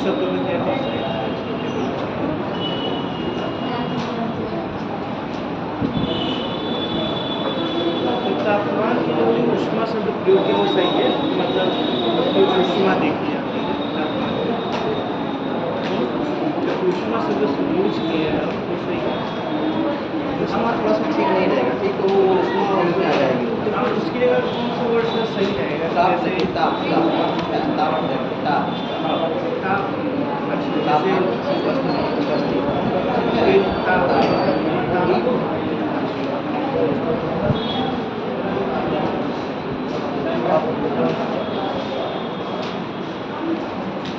शब्दों में कहते हैं सही है, तो तापमान की जो ऊष्मा शब्द प्रयोग है वो सही है, मतलब ऊष्मा देखिए तापमान जब ऊष्मा शब्द यूज किया है तो सही है। ऊष्मा थोड़ा सा ठीक नहीं रहेगा, ठीक, तो वो ऊष्मा वहीं पे आ जाएगी। तो फिर उसकी जगह कौन सा वर्ड से सही रहेगा? ताप जैसे से ताप ताप ताप ताप ताप, अच्छा ताप जैसे उपस्थित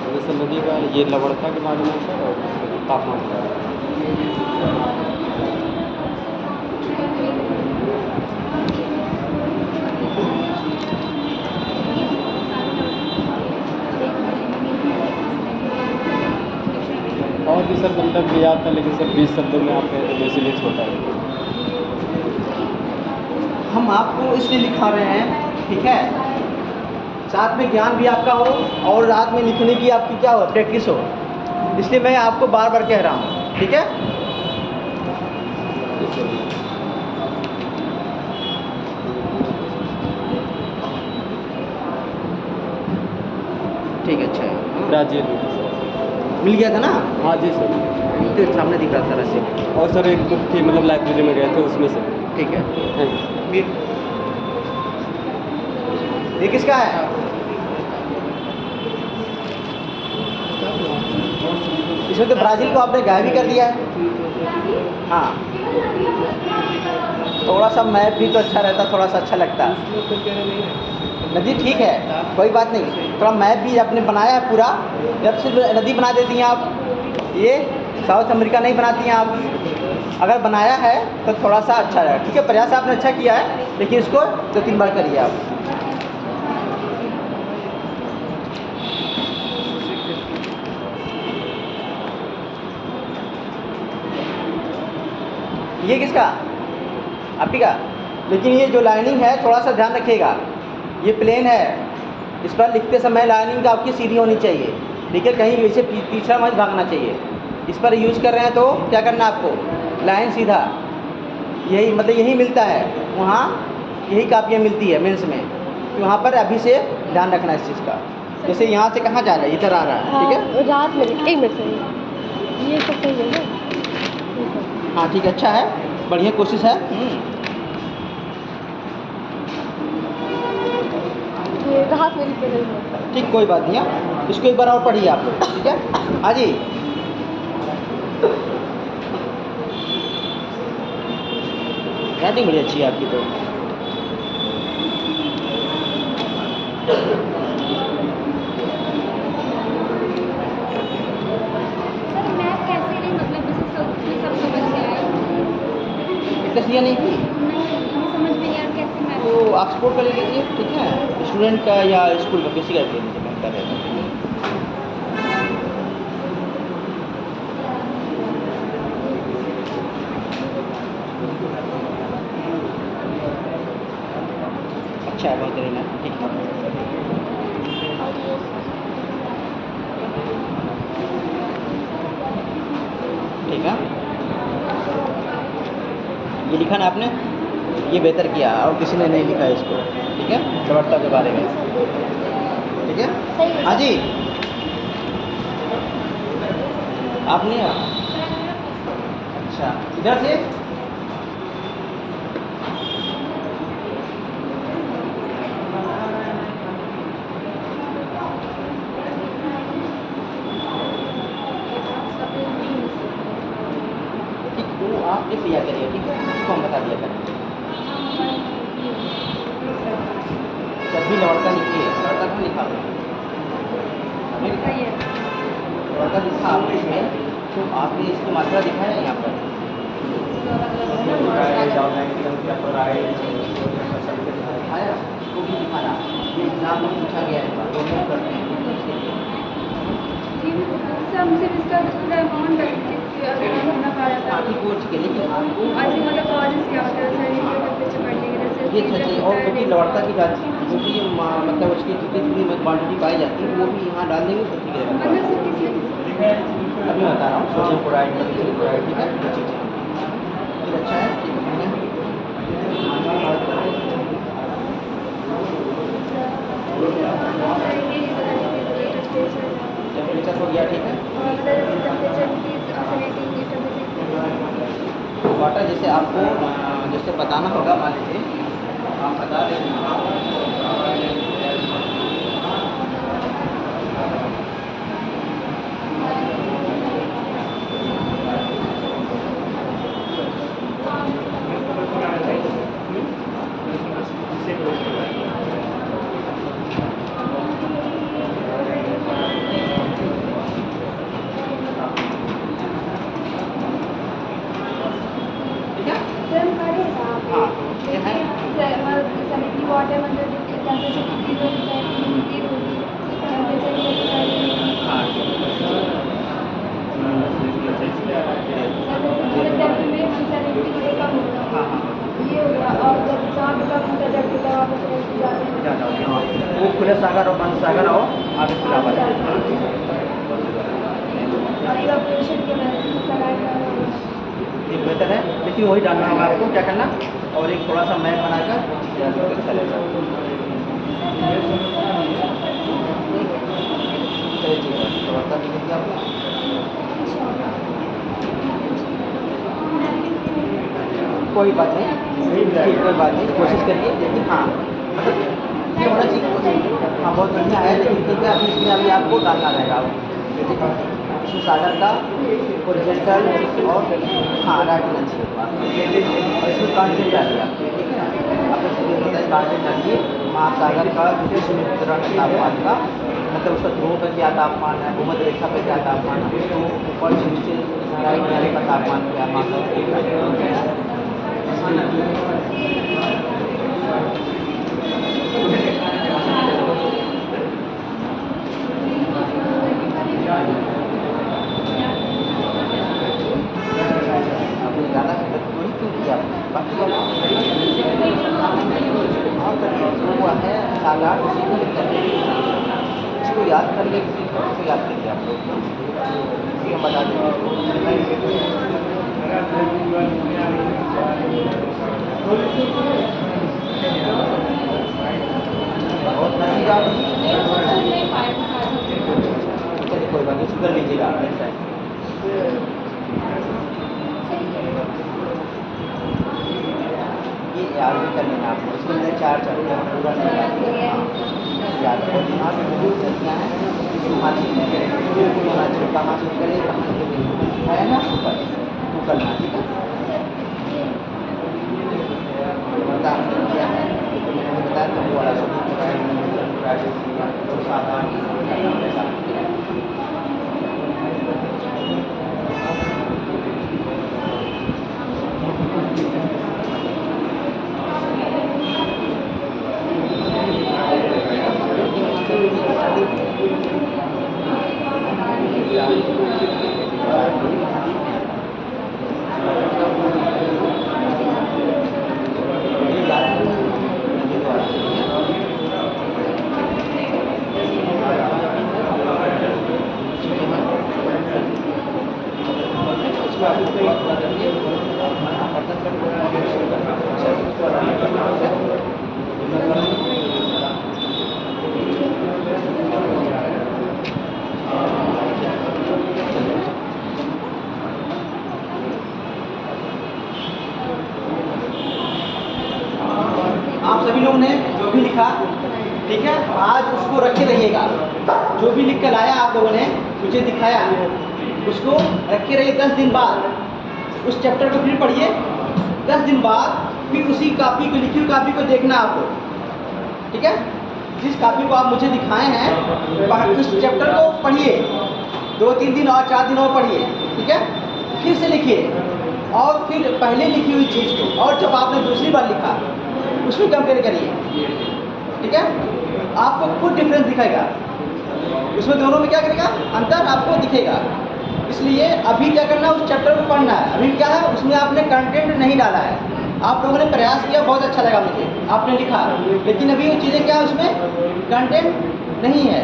जैसे नदी का ये लवणता के बारे में सर और तापमान के बारे में। और भी सर मतलब भी आता है, लेकिन सर 20 शब्दों में आप कहते हैं तो इसीलिए छोटा है। हम आपको इसलिए लिखा रहे हैं, ठीक है, साथ में ज्ञान भी आपका हो और रात में लिखने की आपकी क्या हो, प्रैक्टिस हो, इसलिए मैं आपको बार बार कह रहा हूँ, ठीक है। ठीक है, अच्छा है। ब्राज़ील मिल गया था ना? हाँ जी सर। तो सामने दिख रहा था रसीद। और सर एक बुक थी, मतलब लाइब्रेरी में गए थे उसमें से। ठीक है, थैंक यू। ये किसका है? इसमें तो ब्राज़ील को आपने गायब ही कर दिया है। हाँ, थोड़ा सा मैप भी तो अच्छा रहता, थोड़ा सा अच्छा लगता। नदी ठीक है, कोई बात नहीं, थोड़ा मैप भी आपने बनाया है पूरा, जब सिर्फ नदी बना देती हैं आप, ये साउथ अमेरिका नहीं बनाती हैं आप। अगर बनाया है तो थोड़ा सा अच्छा है, ठीक है, प्रयास आपने अच्छा किया है, लेकिन इसको 2-3 बार करिए आप। ये किसका? आप ही का। लेकिन ये जो लाइनिंग है थोड़ा सा ध्यान रखिएगा, ये प्लेन है, इस पर लिखते समय लाइनिंग आपकी सीधी होनी चाहिए, ठीक है, कहीं वैसे तीसरा मत भागना चाहिए। इस पर यूज कर रहे हैं तो क्या करना है आपको, लाइन सीधा, यही मतलब यही मिलता है, वहाँ यही कापियाँ मिलती है मेंस में, तो वहाँ पर अभी से ध्यान रखना है इस चीज़ का। जैसे यहाँ से कहाँ जा रहा है, इधर आ रहा है, ठीक है, रात में 1 मिनट सही, ये सब सही है ना? हाँ ठीक है, अच्छा है, बढ़िया कोशिश है। ये रात में लिखे नहीं होता। ठीक, कोई बात नहीं है, इसको एक बार और पढ़िए आप लोग, ठीक है। हाँ जी, राइटिंग बड़ी अच्छी है आपकी तो। सर मैथ कैसे नहीं, मतलब जैसे सब समझ में आए? लिया नहीं थी नहीं, हमें समझ में नहीं आ रहा कैसे मैथ। तो आप सपोर्ट कर लीजिए, ठीक है, स्टूडेंट का या स्कूल का, किसी का भी ले लीजिए, बनता रहेगा। अच्छा है, बेहतरीन है, ठीक है। ठीक है, ये लिखा ना आपने, ये बेहतर किया, और किसी ने नहीं लिखा है इसको, ठीक है, प्रवणता के बारे में, ठीक है। हाँ जी, आप नहीं आ? अच्छा, इधर से आप लिख लिया करिए, ठीक है, इसको हम बता दिया करें। जब भी लड़का लिखिए, लड़का को लिखा दो, लड़का लिखा आपने इसमें, तो आपने इसकी मात्रा दिखा है यहाँ पर, दिखाया, उसको भी दिखाना, ये एग्जाम में पूछा गया है, तो हम करते हैं। हमसे इसका पूरा अमाउंट भरना पड़ा था। बाकी कोर्स के, लेकिन आपको आज मतलब कॉलेज क्या होता है सर, पढ़ लेंगे जैसे ये अच्छा चाहिए। और जो कि लौटता की जाती जो कि मतलब उसकी जितनी क्वान्टिटी पाई जाती है वो भी यहाँ डाल देंगे तो ठीक मतलब रहेगा। सर किसी अभी मैं बता रहा हूँ सोडियम क्लोराइड मैग्नीशियम क्लोराइड, ठीक है, ये चीज़ें फिर अच्छा है, ठीक है। टेम्परेचर हो गया, ठीक है। वाटर जैसे आपको जैसे बताना होगा, मान लीजिए आप बता दें ठीक है। हाँ, ये है। वाटर मतलब टेम्परेचर इंक्रीज होता है, टेम्परेचर कम होगा, हाँ हाँ ये होगा। और जब 60 कम होता है जब वापस ज़्यादा हो गया। वो खुले सागर और बंद सागर और आगे खुला हुआ है। और इवापोरेशन के ये बेहतर है, लेकिन वही डालना होगा आपको, क्या करना, और एक थोड़ा सा मैप बनाकर अच्छा रहेगा। चलिए ठीक है, तो बता दीजिए आपको। कोई बात नहीं, ठीक, कोई बात नहीं, कोशिश करिए, लेकिन हाँ मतलब ये होना चाहिए। हाँ बहुत बढ़िया है, लेकिन ठीक है अभी इसमें अभी आपको डालना रहेगा। इसमें सागर का ओरिजेंटल और हाँ राइट होना चाहिए, और इसमें कॉन्टेंट डालिए आप, ठीक है। आपको सीधे बताइए कॉन्टेंट डालिए महासागर का समुद्र तापमान का, मतलब उसका ध्रुव का क्या तापमान है, भूमध्य रेखा पर क्या तापमान है, उसको ऊपर से नीचे गहराई किनारे का तापमान क्या है, महासागर आपने ज़्यादा वही क्यों किया, बाकी और वो है सागर, उसी को लिखते हैं, इसको याद करके इसको याद करिए आप लोग, हम बता बहुत नसीब आप चलिए कोई बात नहीं, शुगर लीजिएगा नेक्स्ट टाइम। ये याद भी कर लेना आपको, इसमें मैंने 4 चढ़िया पूरा नहीं याद किया, याद कर यहाँ पे बहुत चढ़ियाँ हैं, कहाँ से करें कहाँ से है ना, ऊपर तो करना, ठीक है। बता क्या है, मैंने बताया था वो वाला आप सभी लोगों ने जो भी लिखा, ठीक है, आज उसको रखे रहिएगा। जो भी लिख कर लाया आप लोगों ने मुझे दिखाया, उसको रखे रहिए। 10 दिन बाद उस चैप्टर को फिर पढ़िए, 10 दिन बाद फिर उसी कॉपी को, लिखी हुई कॉपी को देखना आपको, ठीक है। जिस कॉपी को आप मुझे दिखाए हैं उस चैप्टर को पढ़िए, 2-3 दिन और 4 दिन और पढ़िए, ठीक है। फिर से लिखिए और फिर पहले लिखी हुई चीज़ को और जब आपने दूसरी बार लिखा उसमें कंपेयर करिए, ठीक है। आपको खुद डिफरेंस दिखेगा, उसमें दोनों में क्या करेगा, अंतर आपको दिखेगा। इसलिए अभी क्या करना है, उस चैप्टर को पढ़ना है। अभी क्या है, उसमें आपने कंटेंट नहीं डाला है, आप लोगों ने प्रयास किया, बहुत अच्छा लगा मुझे, आपने लिखा, लेकिन अभी वो चीज़ें क्या उसमें कंटेंट नहीं है,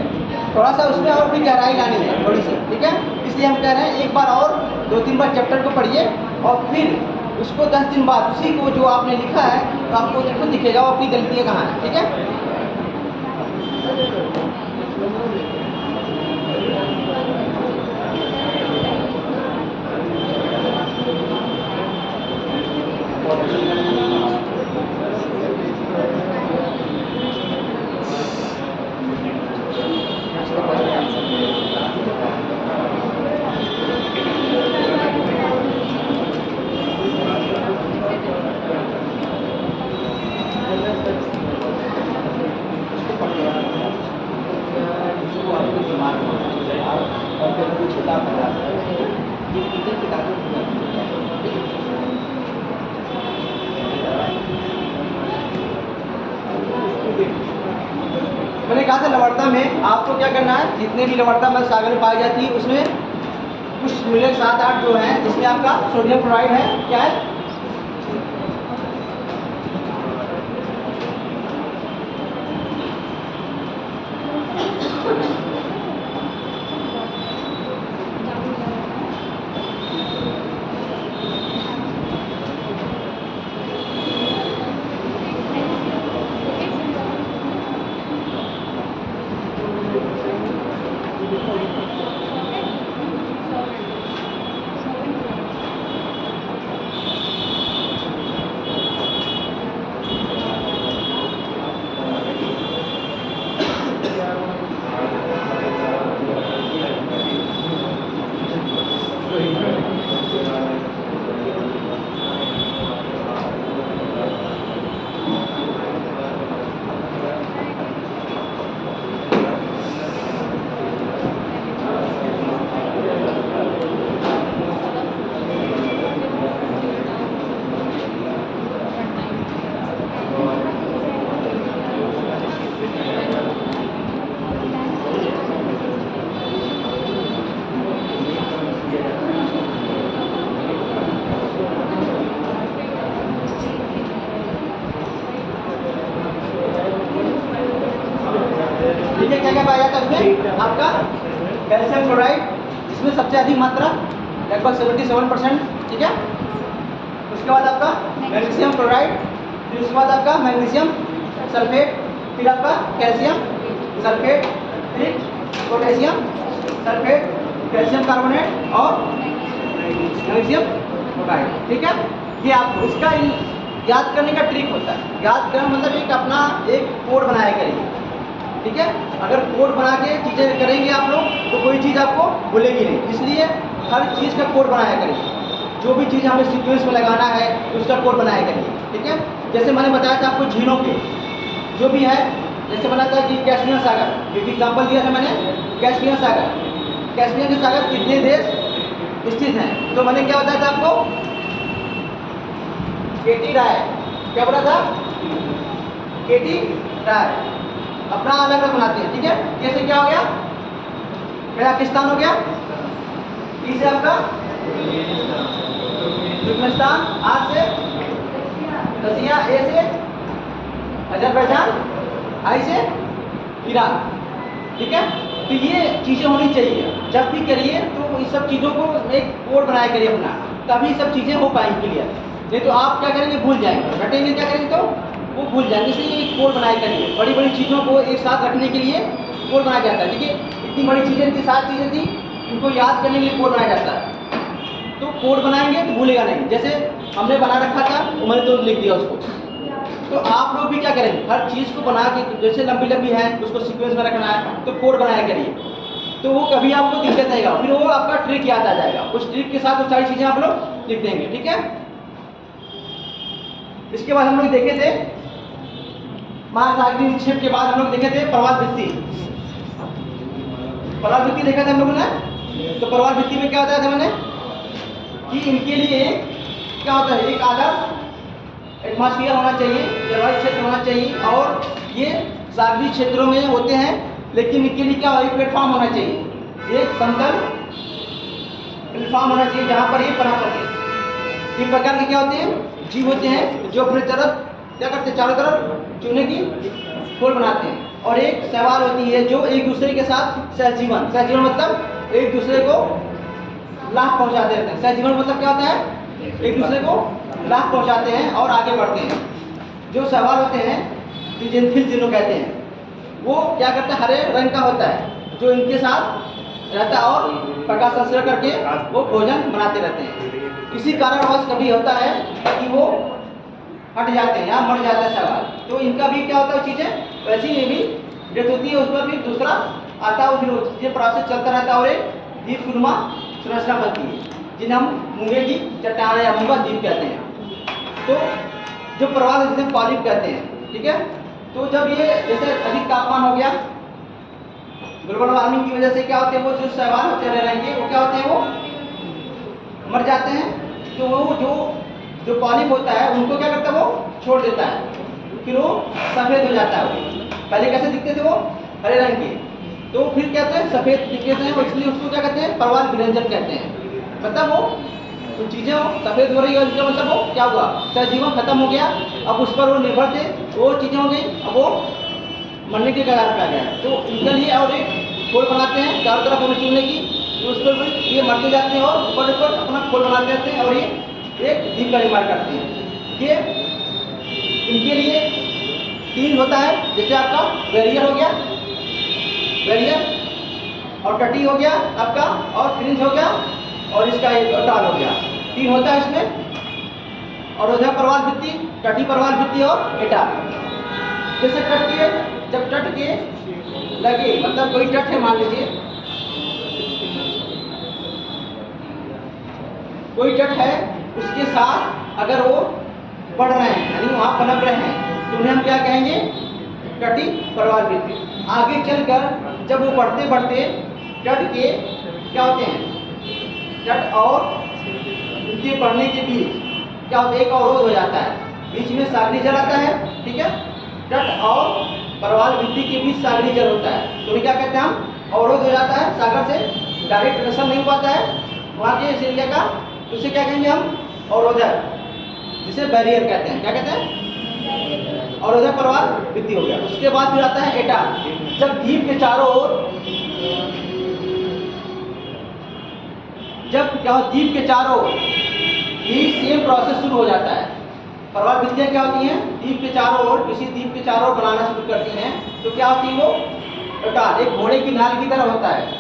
थोड़ा सा उसमें और भी गहराई लानी है थोड़ी सी, ठीक है। इसलिए हम कह रहे हैं एक बार और 2-3 बार चैप्टर को पढ़िए और फिर उसको 10 दिन बाद उसी को जो आपने लिखा है तो आपको खुद दिखेगा वो अपनी गलतियाँ कहाँ हैं, ठीक है। मैंने कहा था लवणता में आपको क्या करना है, जितने भी लवणता में सागर में पाई जाती है उसमें कुछ मिले 7-8 जो है, जिसमें आपका सोडियम क्लोराइड है, क्या है, ठीक है। क्या क्या पाया जाता है उसमें, आपका कैल्शियम क्लोराइड, इसमें सबसे अधिक मात्रा लगभग 77%, ठीक है। उसके बाद आपका मैग्नीशियम क्लोराइड, फिर उसके बाद आपका मैग्नीशियम सल्फेट, फिर आपका कैल्शियम सल्फेट, फिर पोटेशियम सल्फेट, कैल्शियम कार्बोनेट और मैग्नीशियम क्लोराइड, ठीक है। ये आप इसका याद करने का ट्रिक होता है, याद करना मतलब एक अपना एक कोड बनाया करिए, ठीक है। अगर कोड बना के चीज़ें करेंगे आप लोग तो कोई चीज़ आपको भूलेगी नहीं, इसलिए हर चीज़ का कोड बनाया करिए, जो भी चीज़ हमें सीक्वेंस में लगाना है उसका कोड बनाया करिए, ठीक है। जैसे मैंने बताया था आपको झीलों के जो भी है, जैसे बना था कि कैस्पियन सागर, एक एग्जाम्पल दिया था मैंने, कैस्पियन सागर, कैस्पियन के सागर कितने देश स्थित हैं, तो मैंने क्या बताया था आपको, केटी राय, क्या बोला था, केटी राय अपना अलग अलग बनाते हैं, ठीक है। कैसे क्या हो गया, कजाकिस्तान हो गया, ई से आपका तुर्कमेनिस्तान, आर से रसिया, ए से अजरबैजान, आई से ईरान, ठीक है। तो ये चीज़ें होनी चाहिए, जब भी करिए तो इस सब चीज़ों को एक कोड बनाया करिए अपना, तभी सब चीज़ें हो पाएंगी क्लियर, नहीं तो आप क्या करेंगे, भूल जाएंगे, रटेंगे क्या करेंगे तो वो भूल जाएंगे। इसलिए एक कोड बनाया करिए, बड़ी बड़ी चीज़ों को एक साथ रखने के लिए कोड बनाया जाता है, ठीक है। इतनी बड़ी चीज़ें थी, 7 चीज़ें थी, इनको याद करने के लिए कोड बनाया जाता है, तो कोड बनाएंगे तो भूलेगा नहीं। जैसे हमने बना रखा था वो मैंने तो लिख दिया उसको, तो आप लोग भी क्या करेंगे, हर चीज़ को बना के, जैसे लंबी लंबी है उसको सीक्वेंस में रखना है तो कोड बनाया करिए, तो वो कभी आपको दिक्कत आएगा, फिर वो आपका ट्रिक याद आ जाएगा, उस ट्रिक के साथ वो सारी चीज़ें आप लोग लिख देंगे, ठीक है। इसके बाद हम लोग देखे थे महासागरीय निक्षेप के बाद हम लोग देखे थे प्रवाल वृत्ति, प्रवाल वृत्ति देखा था हम लोगों ने। तो प्रवाल वृत्ति में क्या बताया था मैंने कि इनके लिए क्या होता है, एक आदर्श एटमॉस्फेयर होना चाहिए, जलवायु क्षेत्र होना चाहिए, और ये सागरीय क्षेत्रों में होते हैं, लेकिन इनके लिए क्या, एक प्लेटफॉर्म होना चाहिए, एक समतल प्लेटफॉर्म होना चाहिए जहाँ पर ये पनप सके। तीन प्रकार के क्या होते हैं, जीव होते हैं जो अपने तरफ क्या करते हैं, चारों तरफ चूने की खोल बनाते हैं। और एक शैवाल होती है जो एक दूसरे के साथ सहजीवन, सहजीवन मतलब एक दूसरे को लाभ पहुंचाते रहते हैं। सहजीवन मतलब क्या होता है, एक दूसरे को लाभ पहुंचाते हैं और आगे बढ़ते हैं। जो शैवाल होते हैं फिजिनथिल जिन्हों कहते हैं, वो क्या करते हैं, हरे रंग का होता है जो इनके साथ रहता है और प्रकाश संश्लेषण करके वो भोजन बनाते रहते हैं। किसी कारणवश कभी होता है कि वो हट जाते हैं या मर जाता है शैवाल, तो इनका भी क्या होता है चीज़ें वैसी ही भी डेथ होती है, उस पर भी दूसरा आता है, फिर ये प्रोसेस चलता रहता है और एक द्वीपनुमा संरचना बनती है जिन्हें हम मूंगे की चट्टान या मूंगा द्वीप कहते हैं। तो जो प्रवाह जिसे पॉलिप कहते हैं, ठीक है। तो जब ये जैसे अधिक तापमान हो गया ग्लोबल वार्मिंग की वजह से क्या होते हैं, वो जो शैवाल होते रह रहेंगे वो क्या होते हैं, वो मर जाते हैं। तो वो जो पॉलिप होता है उनको क्या करता है, वो छोड़ देता है, फिर वो सफ़ेद हो जाता है। वो पहले कैसे दिखते थे, वो हरे रंग के, तो फिर कहते हैं सफ़ेद दिखते हैं, इसलिए उसको क्या कहते हैं, परवाल विरंजन कहते हैं। मतलब वो तो चीज़ें वो सफ़ेद हो रही है, उसका मतलब वो क्या हुआ, सहजीवन खत्म हो गया, अब उस पर वो निर्भर थे, वो चीज़ें हो गई, अब वो मरने के कगार पे आ गया। तो इनके लिए और एक खोल बनाते हैं चारों तरफ उन्हें चुनने की, उस पर ये मरते जाते हैं और ऊपर ऊपर अपना खोल बनाते रहते हैं और ये एक द्वीप का निर्माण करते हैं। ये इनके लिए तीन होता है, जैसे आपका बैरियर हो गया, बैरियर और टटी हो गया आपका, और फ्रिंज हो गया, और इसका एक टाल हो गया। तीन होता है इसमें। और उधर परवाल भित्ति, टटी परवाल भित्ति और एटाल। जैसे तट के, जब तट के लगे, मतलब कोई तट है मान लीजिए, कोई तट है, उसके साथ अगर वो बढ़ रहे हैं यानी वहाँ पनप रहे हैं तो उन्हें हम क्या कहेंगे, तटी परवाल भित्ति। आगे चलकर जब वो बढ़ते बढ़ते तट के क्या होते हैं, तट और उनके बढ़ने के बीच क्या होता है, एक अवरोध हो जाता है, बीच में सागरी जल आता है, ठीक है। तट और परवाल भित्ति के बीच सागरी जल होता है, तो क्या कहते हैं हम, अवरोध हो जाता है, सागर से डायरेक्ट कनेक्शन नहीं हो पाता है वहाँ के इस एरिया का, तो उसे क्या कहेंगे हम, अवरोधक, जिसे बैरियर कहते हैं। क्या कहते हैं, अवरोधक परवाल भित्ति हो गया। उसके बाद फिर आता है एटाल। जब द्वीप के चारों ओर, जब क्या द्वीप के चारों ओर यही सेम प्रोसेस शुरू हो जाता है। परवाल भित्तियाँ क्या होती हैं, द्वीप के चारों ओर, किसी द्वीप के चारों ओर बनाना शुरू करती हैं, तो क्या होती है, वो एटाल एक घोड़े की नाल की तरह होता है।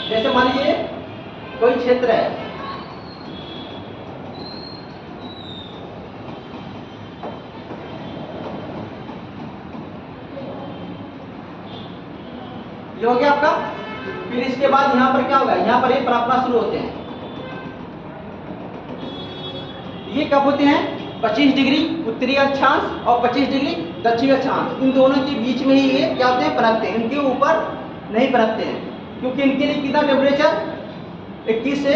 जैसे मान लीजिए कोई क्षेत्र है, ये हो गया आपका। फिर इसके बाद यहाँ पर क्या होगा, यहाँ पर ये प्रार्थना शुरू होते हैं। ये कब होते हैं, 25 डिग्री उत्तरी अक्षांश और 25 डिग्री दक्षिणी अक्षांश, इन दोनों के बीच में ही ये क्या होते हैं, पनपते हैं। इनके ऊपर नहीं पनपते हैं, क्योंकि इनके लिए कितना टेम्परेचर, 21 से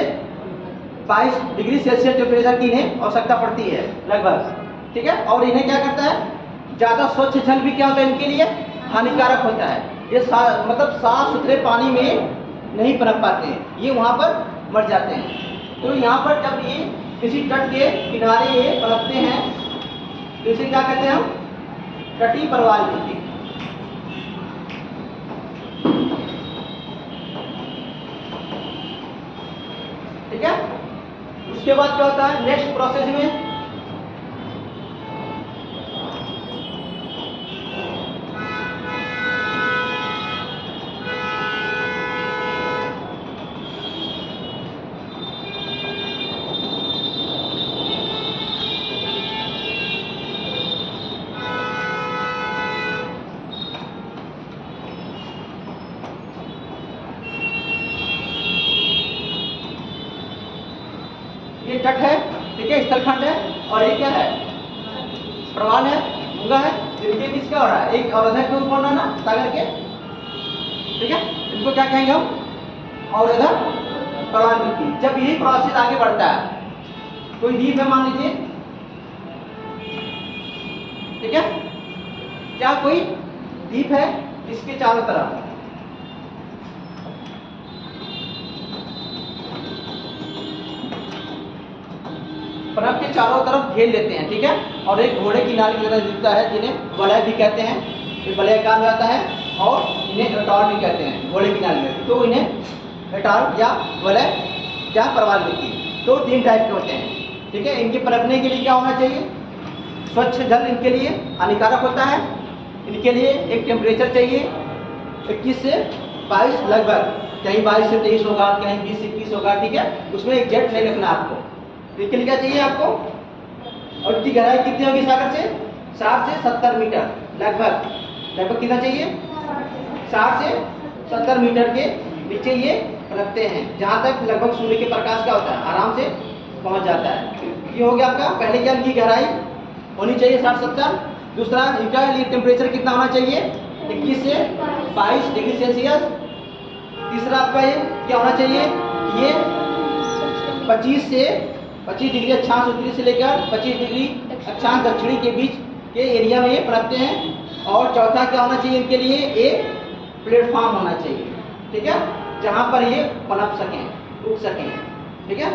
22 डिग्री सेल्सियस टेम्परेचर की इन्हें आवश्यकता पड़ती है लगभग, ठीक है। और इन्हें क्या करता है, ज़्यादा स्वच्छ जल भी क्या होता है, इनके लिए हानिकारक होता है। ये मतलब साफ सुथरे पानी में नहीं पनप पाते हैं, ये वहाँ पर मर जाते हैं। तो यहाँ पर जब ये किसी तट के किनारे ये पनपते हैं तो इसे क्या कहते हैं हम, तटी परवाल भित्ति। ठीक है। उसके बाद क्या होता है, नेक्स्ट प्रोसेस में ये तट है, ठीक है, स्थलखंड है, और ये क्या है, प्रवाल है, मूंगा है, इनके बीच क्या हो रहा है, एक अवरोधक के ऊपर ना सागर के, ठीक है। इनको क्या कहेंगे हम, अवरोधक परवाल भित्ति। जब यही प्रोसेस आगे बढ़ता है, कोई द्वीप है मान लीजिए, ठीक है, क्या कोई द्वीप है, इसके चारों तरफ पनप के चारों तरफ घेर लेते हैं, ठीक है। और एक घोड़े की नाल की तरह दिखता है, जिन्हें वलय भी कहते हैं, ये वलयाकार हो जाता है, और इन्हें एटॉल भी कहते हैं, घोड़े की नाल कहते हैं। तो इन्हें एटॉल या वलय या परवाल वृत्ति, तो 3 टाइप के होते हैं, ठीक है। इनके पनपने के लिए क्या होना चाहिए? स्वच्छ जल इनके लिए हानिकारक होता है। इनके लिए एक टेम्परेचर चाहिए 21 से 22 लगभग, कहीं 22 से 23 होगा, कहीं 20 से 21 होगा, ठीक है। उसमें एग्जैक्ट नहीं रखना आपको। तो इसके लिए क्या चाहिए आपको? और इसकी गहराई कितनी होगी सागर से? 60 से 70 मीटर लगभग। लगभग कितना चाहिए? 60 से 70 मीटर के नीचे ये रखते हैं, जहाँ तक लगभग सूर्य के प्रकाश का होता है, आराम से पहुँच जाता है। ये हो गया आपका पहले क्या, इनकी गहराई होनी चाहिए 60-70। दूसरा, इनका लिए टेम्परेचर कितना होना चाहिए? 21 से 22 डिग्री सेल्सियस। तीसरा आपका ये क्या होना चाहिए? ये 25 डिग्री अक्षांश उत्तरी से लेकर 25 डिग्री अक्षांश दक्षिणी के बीच के एरिया में ये पनपते हैं। और चौथा क्या होना चाहिए? इनके लिए एक प्लेटफॉर्म होना चाहिए, ठीक है, जहाँ पर ये पनप सकें, उग सकें, ठीक है।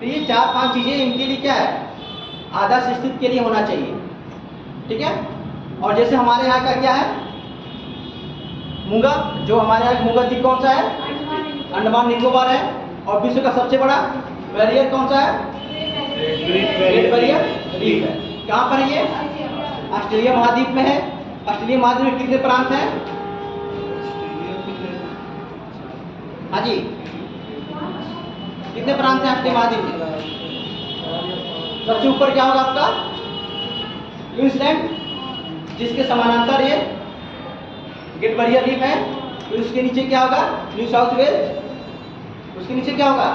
तो ये 4-5 चीज़ें इनके लिए क्या है, आदर्श स्थिति के लिए होना चाहिए, ठीक है। और जैसे हमारे यहाँ का क्या है, मूंगा, जो हमारे यहाँ मूंगा द्वीप कौन सा है? अंडमान निकोबार है। और विश्व का सबसे बड़ा बैरियर कौन सा है? ग्रेट बैरियर रीफ है। कहाँ पर है ये? ऑस्ट्रेलिया महाद्वीप में है। ऑस्ट्रेलिया महाद्वीप में कितने प्रांत हैं? हाँ जी, कितने प्रांत हैं ऑस्ट्रेलिया महाद्वीप में? सबसे ऊपर क्या होगा आपका? क्वींसलैंड, जिसके समानांतर ये ग्रेट बैरियर रीफ है। फिर उसके नीचे क्या होगा? New South Wales. उसके नीचे क्या होगा?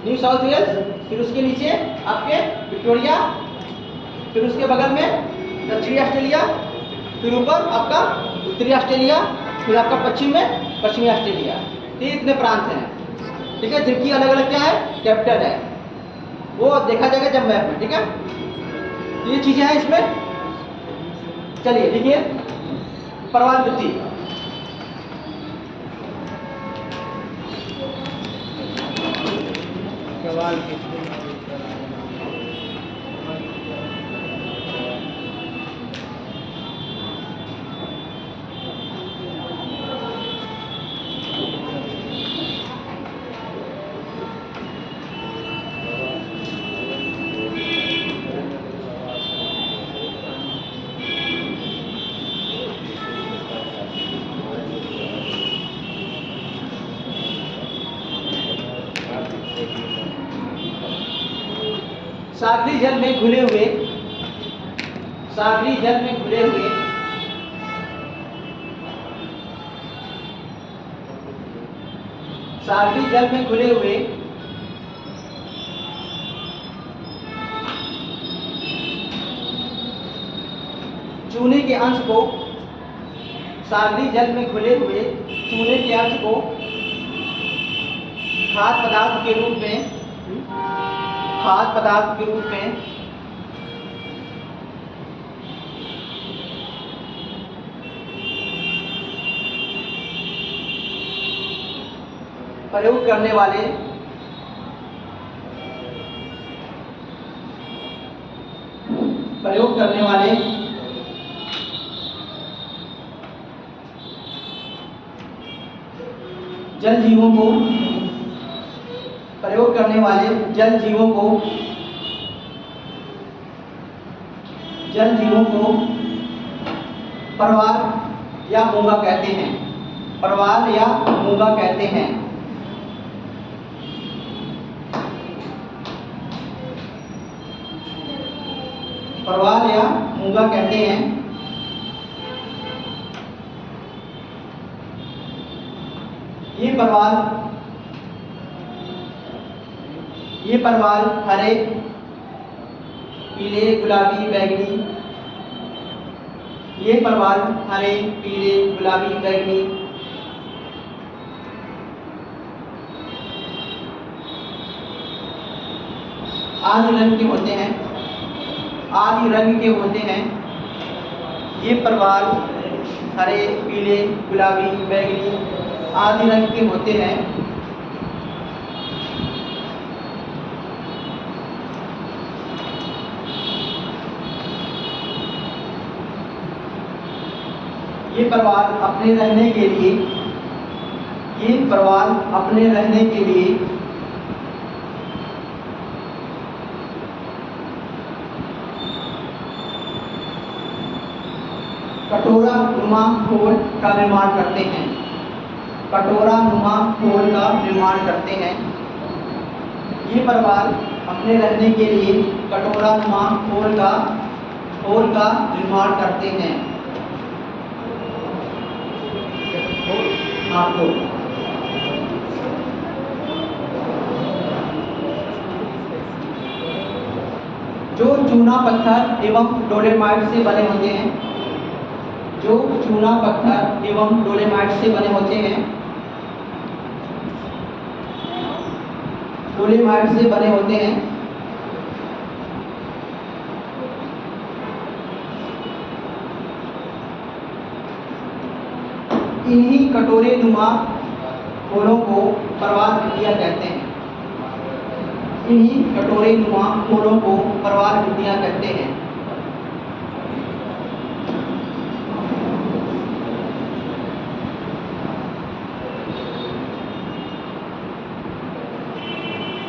New South Wales. फिर उसके नीचे आपके विक्टोरिया। फिर उसके बगल में दक्षिणी ऑस्ट्रेलिया। फिर ऊपर आपका उत्तरी ऑस्ट्रेलिया। फिर आपका पश्चिम में पश्चिमी ऑस्ट्रेलिया। ये इतने प्रांत हैं, ठीक है, जिनकी अलग अलग क्या है, कैपिटल है। वो देखा जाएगा जब मैप में, ठीक है। ये चीजें हैं इसमें। चलिए देखिए, परवाल वृत्ति। प्रवाल की सागरी जल में घुले हुए, सागरी जल में घुले हुए सागरी जल में घुले हुए चूने के अंश को, सागरी जल में घुले हुए चूने के अंश को खाद्य पदार्थ के रूप में, खाद्य पदार्थ के रूप में प्रयोग करने वाले जल जीवों को, प्रयोग करने वाले जल जीवों को परवाल या मूंगा कहते हैं। परवाल या मूंगा कहते हैं। परवाल या मूंगा कहते हैं। ये परवाल हरे, पीले, गुलाबी, बैंगनी, ये परवाल हरे, पीले, गुलाबी, बैंगनी आदि रंग के होते हैं। आदि रंग के होते हैं। ये परवाल हरे, पीले, गुलाबी, बैंगनी आदि रंग के होते हैं। ये प्रवाल अपने रहने के लिए, ये प्रवाल अपने रहने के लिए कटोरा नुमा खोल का निर्माण करते हैं। कटोरा नुमा खोल का निर्माण करते हैं। ये प्रवाल अपने रहने के लिए कटोरा नुमा खोल का निर्माण करते हैं। आपको जो चूना पत्थर एवं डोलेमाइट से बने होते हैं, जो चूना पत्थर एवं डोलेमाइट से बने होते हैं, डोलेमाइट से बने होते हैं, इन्हीं कटोरे नुमा खोलों को प्रवाल भित्तियां कहते हैं। इन्हीं कटोरे नुमा खोलों को प्रवाल भित्तियां कहते हैं।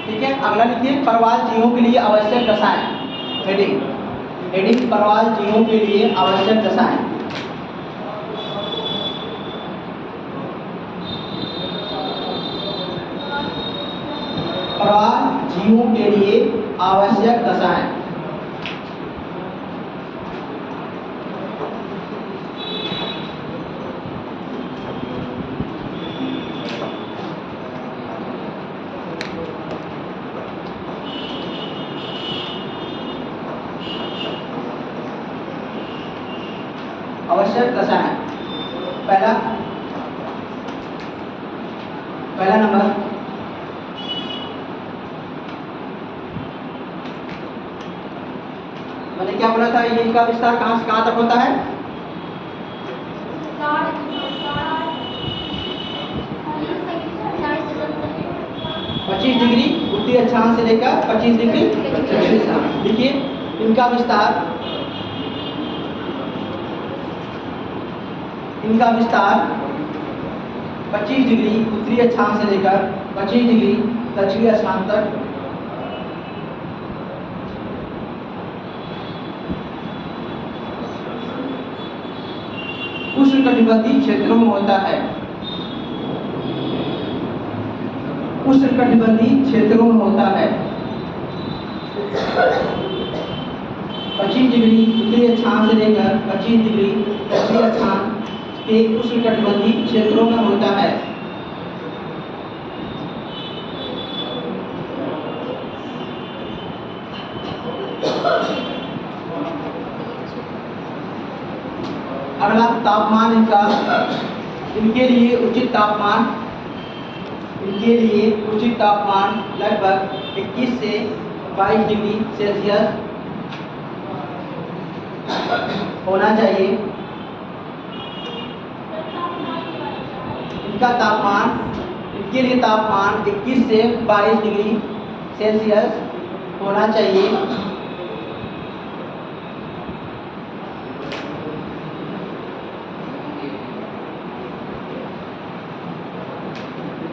ठीक है, अगला लिखिए प्रवाल जीवों के लिए आवश्यक रसायन। हेडिंग प्रवाल जीवों के लिए आवश्यक रसायन। प्रवाल जीवों के लिए आवश्यक रसायन। आवश्यक रसायन, पहला नंबर मैंने क्या बोला था, ये इनका विस्तार कहाँ से कहाँ तक होता है? 25 डिग्री उत्तरी अक्षांश से लेकर 25 डिग्री दक्षिणी अक्षांश। देखिए इनका विस्तार 25 डिग्री उत्तरी अक्षांश से लेकर 25 डिग्री दक्षिणी अक्षांश तक उष्णकटिबंधीय क्षेत्रों में होता है। उष्णकटिबंधीय क्षेत्रों में होता है। 25 डिग्री उत्तरी अक्षांश से लेकर 25 डिग्री दक्षिणी अक्षांश के उष्णकटिबंधीय क्षेत्रों में होता है। अगला तापमान इनके लिए उचित तापमान लगभग 21 से 22 डिग्री सेल्सियस होना चाहिए। इनके लिए तापमान 21 से 22 डिग्री सेल्सियस होना चाहिए।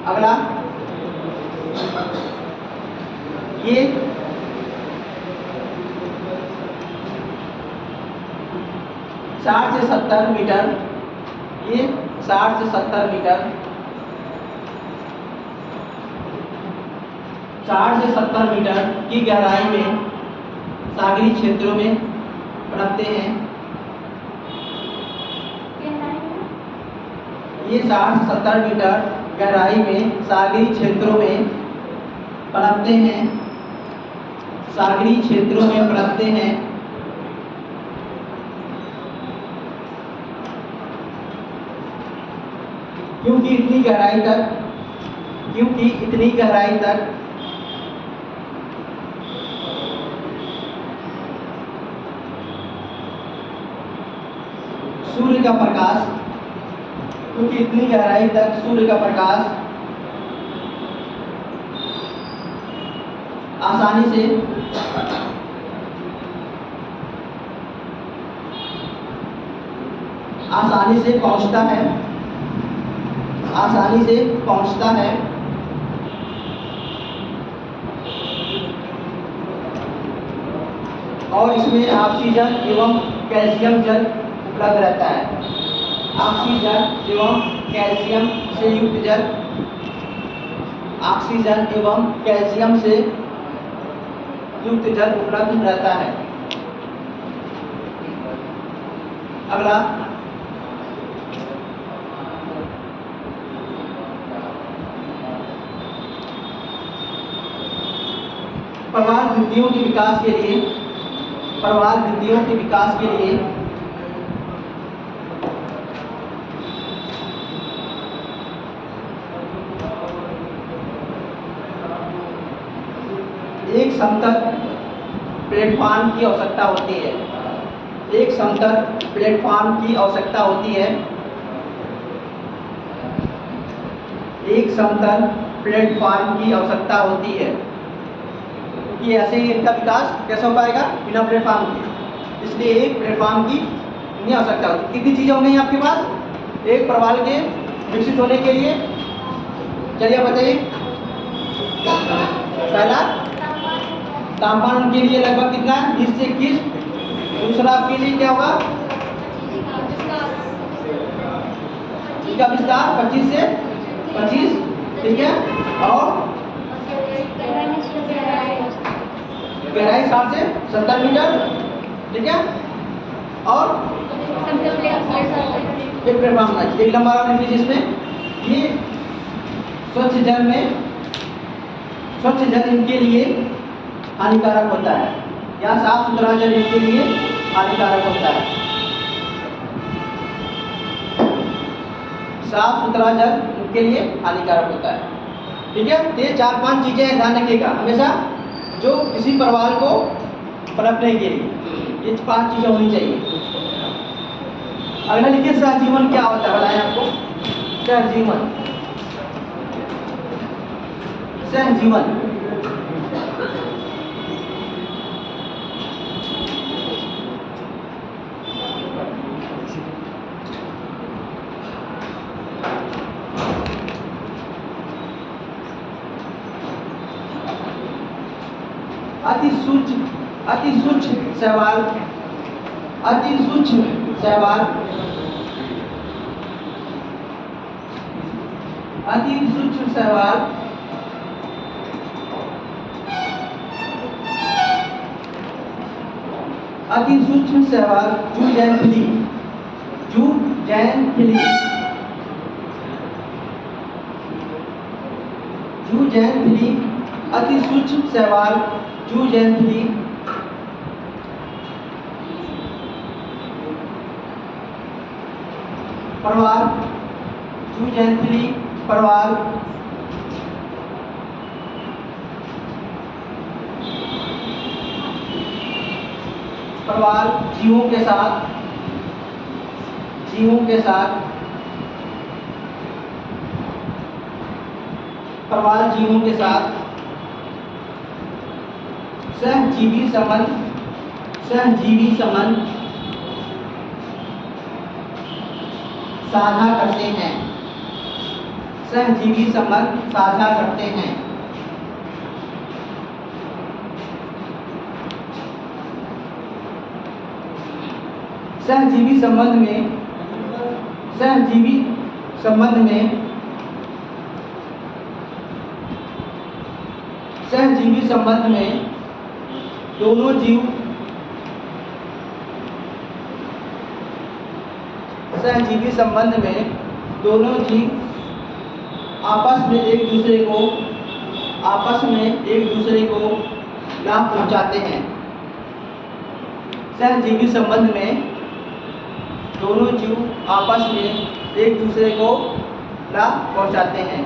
अगला ये 60 से 70 मीटर, ये 60 से 70 मीटर, 60 से 70 मीटर की गहराई में सागरीय क्षेत्रों में पनपते हैं। ये 60 से 70 मीटर गहराई में सागरीय क्षेत्रों में पनपते हैं। सागरीय क्षेत्रों में पनपते हैं। क्योंकि इतनी गहराई तक सूर्य का प्रकाश, क्योंकि इतनी गहराई तक सूर्य का प्रकाश आसानी से पहुंचता है, आसानी से पहुंचता है, और इसमें ऑक्सीजन एवं कैल्शियम जल उपलब्ध रहता है। ऑक्सीजन एवं कैल्शियम से युक्त जल, ऑक्सीजन एवं कैल्शियम से युक्त जल उपलब्ध रहता है। अगला प्रवाल भित्तियों के विकास के लिए, प्रवाल भित्तियों के विकास के लिए एक समतल प्लेटफॉर्म की आवश्यकता होती है। एक समतल प्लेटफॉर्म की आवश्यकता होती है। एक समतल प्लेटफॉर्म की आवश्यकता होती है, कि ऐसे ही इनका विकास कैसे हो पाएगा बिना प्लेटफॉर्म के, इसलिए एक प्लेटफॉर्म की इतनी आवश्यकता होती है। कितनी चीज़ें हो गई आपके पास एक प्रवाल के विकसित होने के लिए? चलिए बताइए। पहला तापमान उनके लिए लगभग कितना है 20 से 21। दूसरा आपके लिए क्या होगा, इसका विस्तार 25 से 25, ठीक है, और गहराई 60 से 70 मीटर, ठीक है, और एक प्लेटफॉर्म होना चाहिए, एक लंबा होना चाहिए जिसमें ये स्वच्छ जल में, स्वच्छ जल इनके लिए हानिकारक होता है, या साफ सुथरा जल इनके लिए हानिकारक होता है। साफ सुथरा जल इनके लिए हानिकारक होता है, ठीक है। ये 4-5 चीजें ध्यान रखिएगा हमेशा, जो किसी प्रवाल को पनपने के लिए ये 5 चीजें होनी चाहिए। अगला लिखिए सहजीवन क्या होता है, बताएं आपको। सहजीवन, सहजीवन अति सूक्ष्म शैवाल, अति सूक्ष्म शैवाल, अति सूक्ष्म शैवाल, अति सूक्ष्म शैवाल जूजैनथिली, जूजैनथिली, जूजैनथिली, अति सूक्ष्म शैवाल जूजैनथिली प्रवाल, जूजैनथिली प्रवाल प्रवाल जीवों के साथ प्रवाल जीवों के साथ सहजीवी संबंध साझा करते हैं, सहजीवी संबंध साझा करते हैं। सहजीवी संबंध में दोनों जीव सहजीवी संबंध में दोनों जीव आपस में एक दूसरे को लाभ पहुंचाते हैं। सहजीवी संबंध में दोनों जीव आपस में एक दूसरे को लाभ पहुंचाते हैं।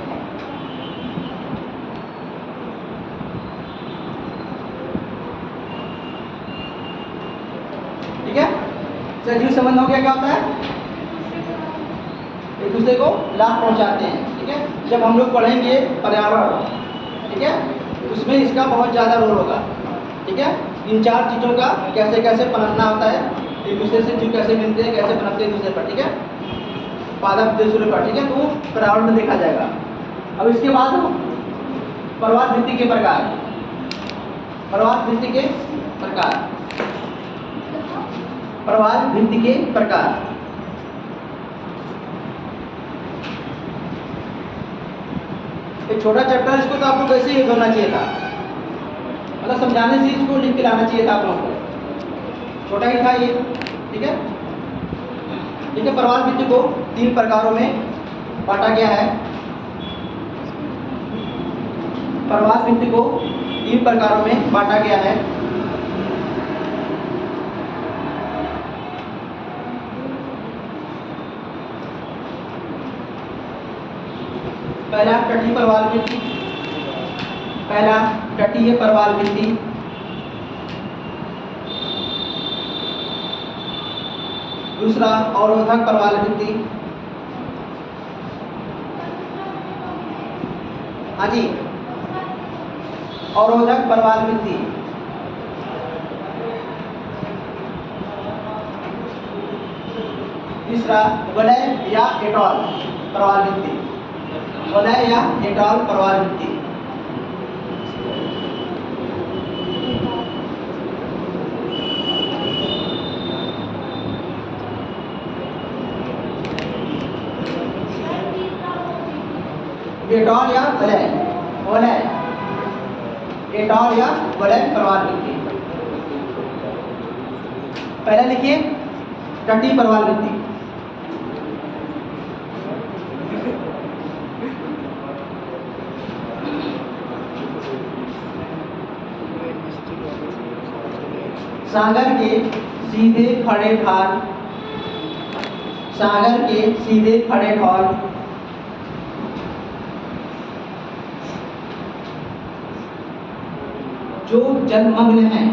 ठीक है, सहजीवी संबंध हो गया, क्या होता है एक दूसरे को लाभ पहुंचाते हैं। ठीक है, जब हम लोग पढ़ेंगे पर्यावरण, ठीक है, उसमें इसका बहुत ज़्यादा रोल होगा। ठीक है, इन 4 चीज़ों का कैसे कैसे पनपना होता है एक दूसरे से जीव कैसे मिलते हैं, कैसे बनते हैं एक दूसरे पर, ठीक है, पादप सूर्य पर, ठीक है, तो पर्यावरण में देखा जाएगा। अब इसके बाद प्रवास भित्ति के प्रकार, प्रवास भित्ति के प्रकार, प्रवास भित्ति के प्रकार। एक छोटा चैप्टर, इसको तो आपको वैसे ही करना चाहिए था, मतलब समझाने से इसको लिख के लाना चाहिए था आप लोगों को, छोटा ही था ये, ठीक है। ठीक है, प्रवास भित्ति को 3 प्रकारों में बांटा गया है। प्रवास भित्ति को 3 प्रकारों में बांटा गया है। पहला तटीय प्रवाल भित्ति, पहला तटीय प्रवाल भित्ति, दूसरा अवरोधक प्रवाल भित्ति, हाँ जी, अवरोधक प्रवाल भित्ति, तीसरा वलय या एटॉल प्रवाल भित्ति, वलय या एटॉल प्रवाल भित्ति। एटॉल या वलय, वलय, एटॉल या वलय प्रवाल भित्ति। पहले लिखिए तटीय प्रवाल भित्ति। सागर के सीधे खड़े ढाल, सागर के सीधे खड़े ढाल, जो जलमग्न हैं,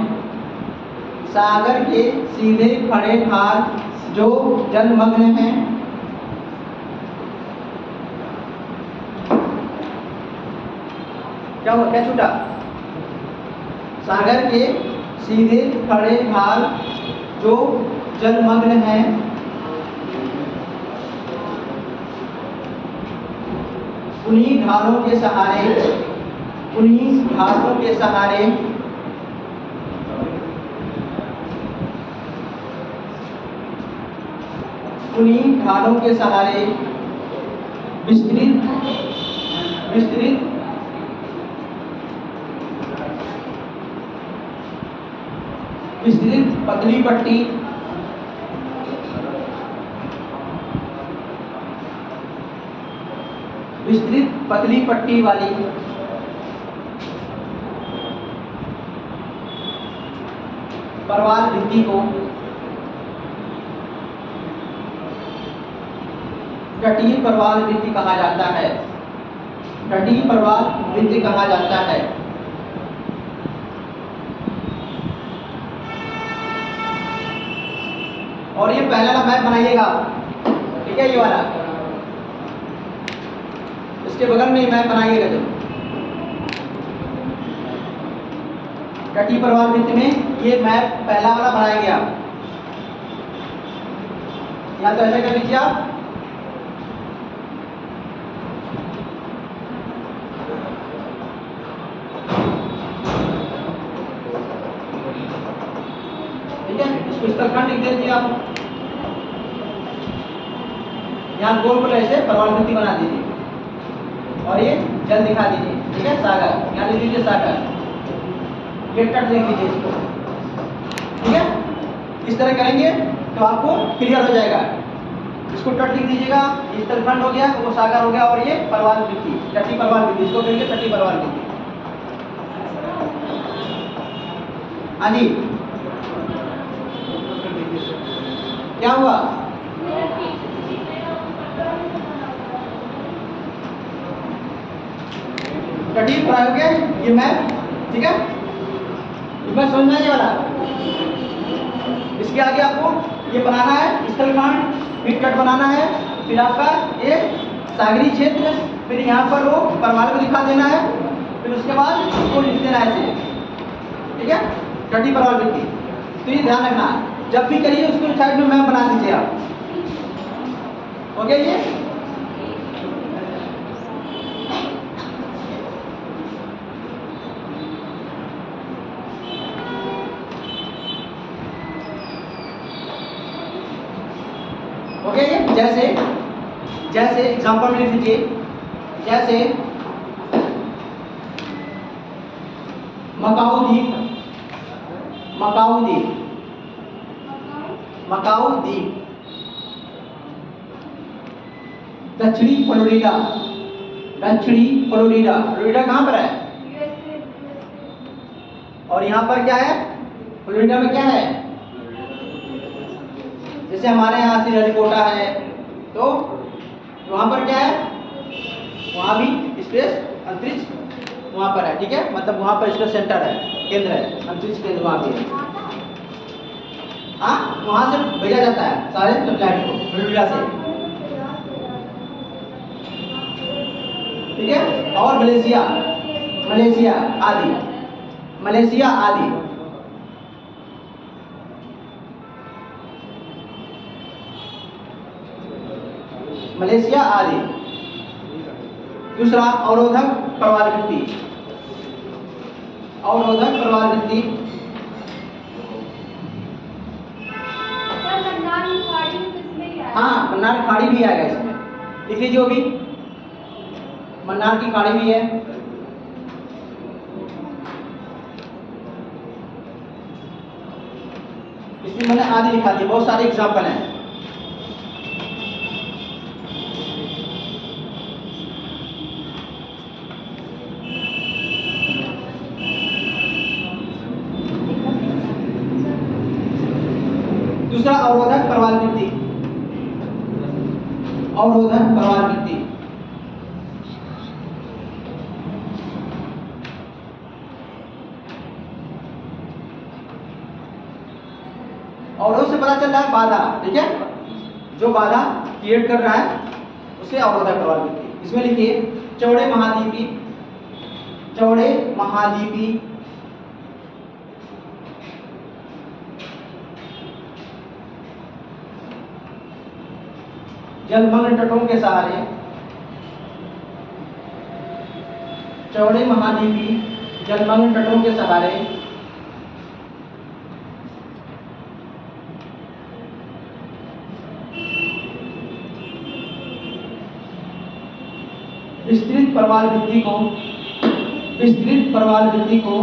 सागर के सीधे खड़े ढाल जो जलमग्न हैं, क्या हुआ, क्या छूटा, सागर के सीधे खड़े ढाल जो जलमग्न हैं, उन्हीं ढालों के सहारे, उन्हीं ढालों के सहारे उन्हीं ढालों के सहारे विस्तृत विस्तृत विस्तृत पतली पट्टी, विस्तृत पतली पट्टी वाली प्रवाल भित्ति को तटीय प्रवाल भित्ति कहा जाता है, तटीय प्रवाल भित्ति कहा जाता है। और ये पहला वाला मैप बनाइएगा, ठीक है, ये वाला, इसके बगल में ही मैप बनाइएगा। जब तटीय प्रवाल भित्ति में ये मैप पहला वाला बनाया गया, या तो ऐसा कर लीजिए आप, ठीक है, इसको इस तरह लिख दीजिए आप, यहाँ गोल गोल ऐसे प्रवाल भित्ति बना दीजिए और ये जल दिखा दीजिए, ठीक है, सागर, यहाँ लिख दीजिए सागर, ये तट लिख दीजिए इसको, ठीक है। इस तरह करेंगे तो आपको क्लियर हो जाएगा। इसको तट लिख दीजिएगा, इस तरह खंड हो गया, वो सागर हो गया, और ये प्रवाल भित्ति, तटीय प्रवाल भित्ति, इसको कहेंगे तटीय प्रवाल भित्ति। हाँ जी, क्या हुआ, तटीय प्रवाल हो गया ये मैप, ठीक है, मैं समझना ये वाला। इसके आगे आपको ये बनाना है स्थलखंड, फिर तट बनाना है, फिर आपका ये सागरी क्षेत्र, फिर यहाँ पर वो प्रवाल को दिखा देना है, फिर उसके बाद उसको लिख देना है ऐसे, ठीक है, तटीय प्रवाल भित्ति। तो ये ध्यान रखना है। जब भी करिए उसको साइड में मैप बना दीजिए आप। हो गया ये? हो गया ये? जैसे जैसे एग्जांपल लिख लीजिए, जैसे मकाऊ द्वीप, मकाऊ द्वीप, मकाऊ द्वीप, दक्षिणी फ्लोरिडा, दक्षिणी फ्लोरिडा, फ्लोरिडा कहाँ पर है? यूएसए। और यहाँ पर क्या है? फ्लोरिडा में क्या है? जैसे हमारे यहाँ श्रीहरिकोटा है, तो वहाँ पर क्या है? वहाँ भी स्पेस अंतरिक्ष वहाँ पर है, ठीक है, मतलब वहाँ पर इसका सेंटर है, केंद्र है, अंतरिक्ष केंद्र वहाँ पे है। हाँ, वहाँ से भेजा जाता है सारे सैटेलाइट को फ्लोरिडा से, ठीक है। और मलेशिया, मलेशिया आदि, मलेशिया आदि। मलेशिया आदि। दूसरा अवरोधक प्रवाल वृत्ति, अवरोधक प्रवाल वृत्ति, सर मन्नार की खाड़ी में किसमें क्या है? हाँ मन्नार की खाड़ी भी आएगा इसमें, लिख लीजिए वो भी, मन्नार की खाड़ी भी है। इसमें मैंने आदि लिखा दिया, बहुत सारे एग्जाम्पल हैं। दूसरा अवरोधक प्रवाल वृत्ति, अवरोधक प्रवाल वृत्ति, अवरोध से पता चल रहा है बाधा, ठीक है, जो बाधा क्रिएट कर रहा है उसे अवरोधक प्रवाल वृत्ति। इसमें लिखिए चौड़े महाद्वीपी, चौड़े महाद्वीपी जलमग्न तटों के सहारे, चौड़े महाद्वीपी जलमग्न तटों के सहारे विस्तृत प्रवाल वृत्ति को, विस्तृत प्रवाल वृत्ति को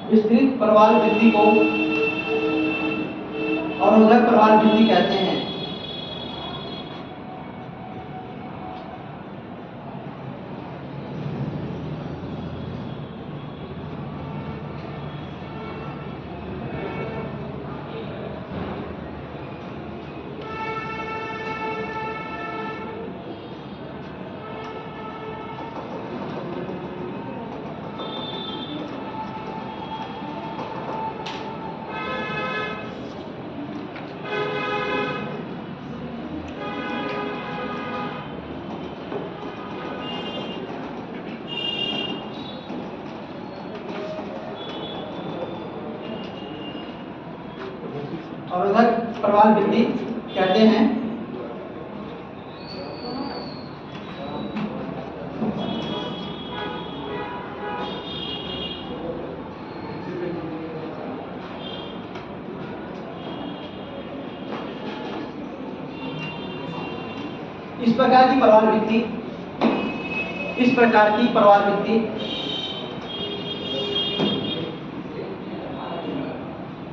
विस्तृत प्रवाल वृत्ति को अवरोधक प्रवाल वृत्ति कहते हैं। अवरोधक प्रवाल वृत्ति कहते हैं। इस प्रकार की प्रवाल वृत्ति, इस प्रकार की प्रवाल वृत्ति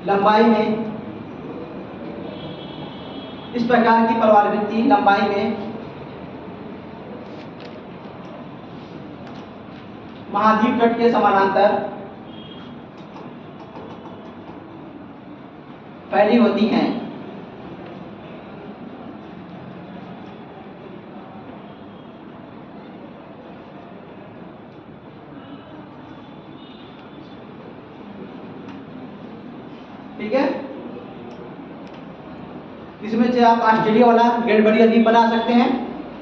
लंबाई में, इस प्रकार की प्रवाल वृत्ति लंबाई में महाद्वीप तट के समानांतर फैली होती हैं। ठीक है, इसमें से आप ऑस्ट्रेलिया वाला ग्रेट बैरियर रीफ बना सकते हैं,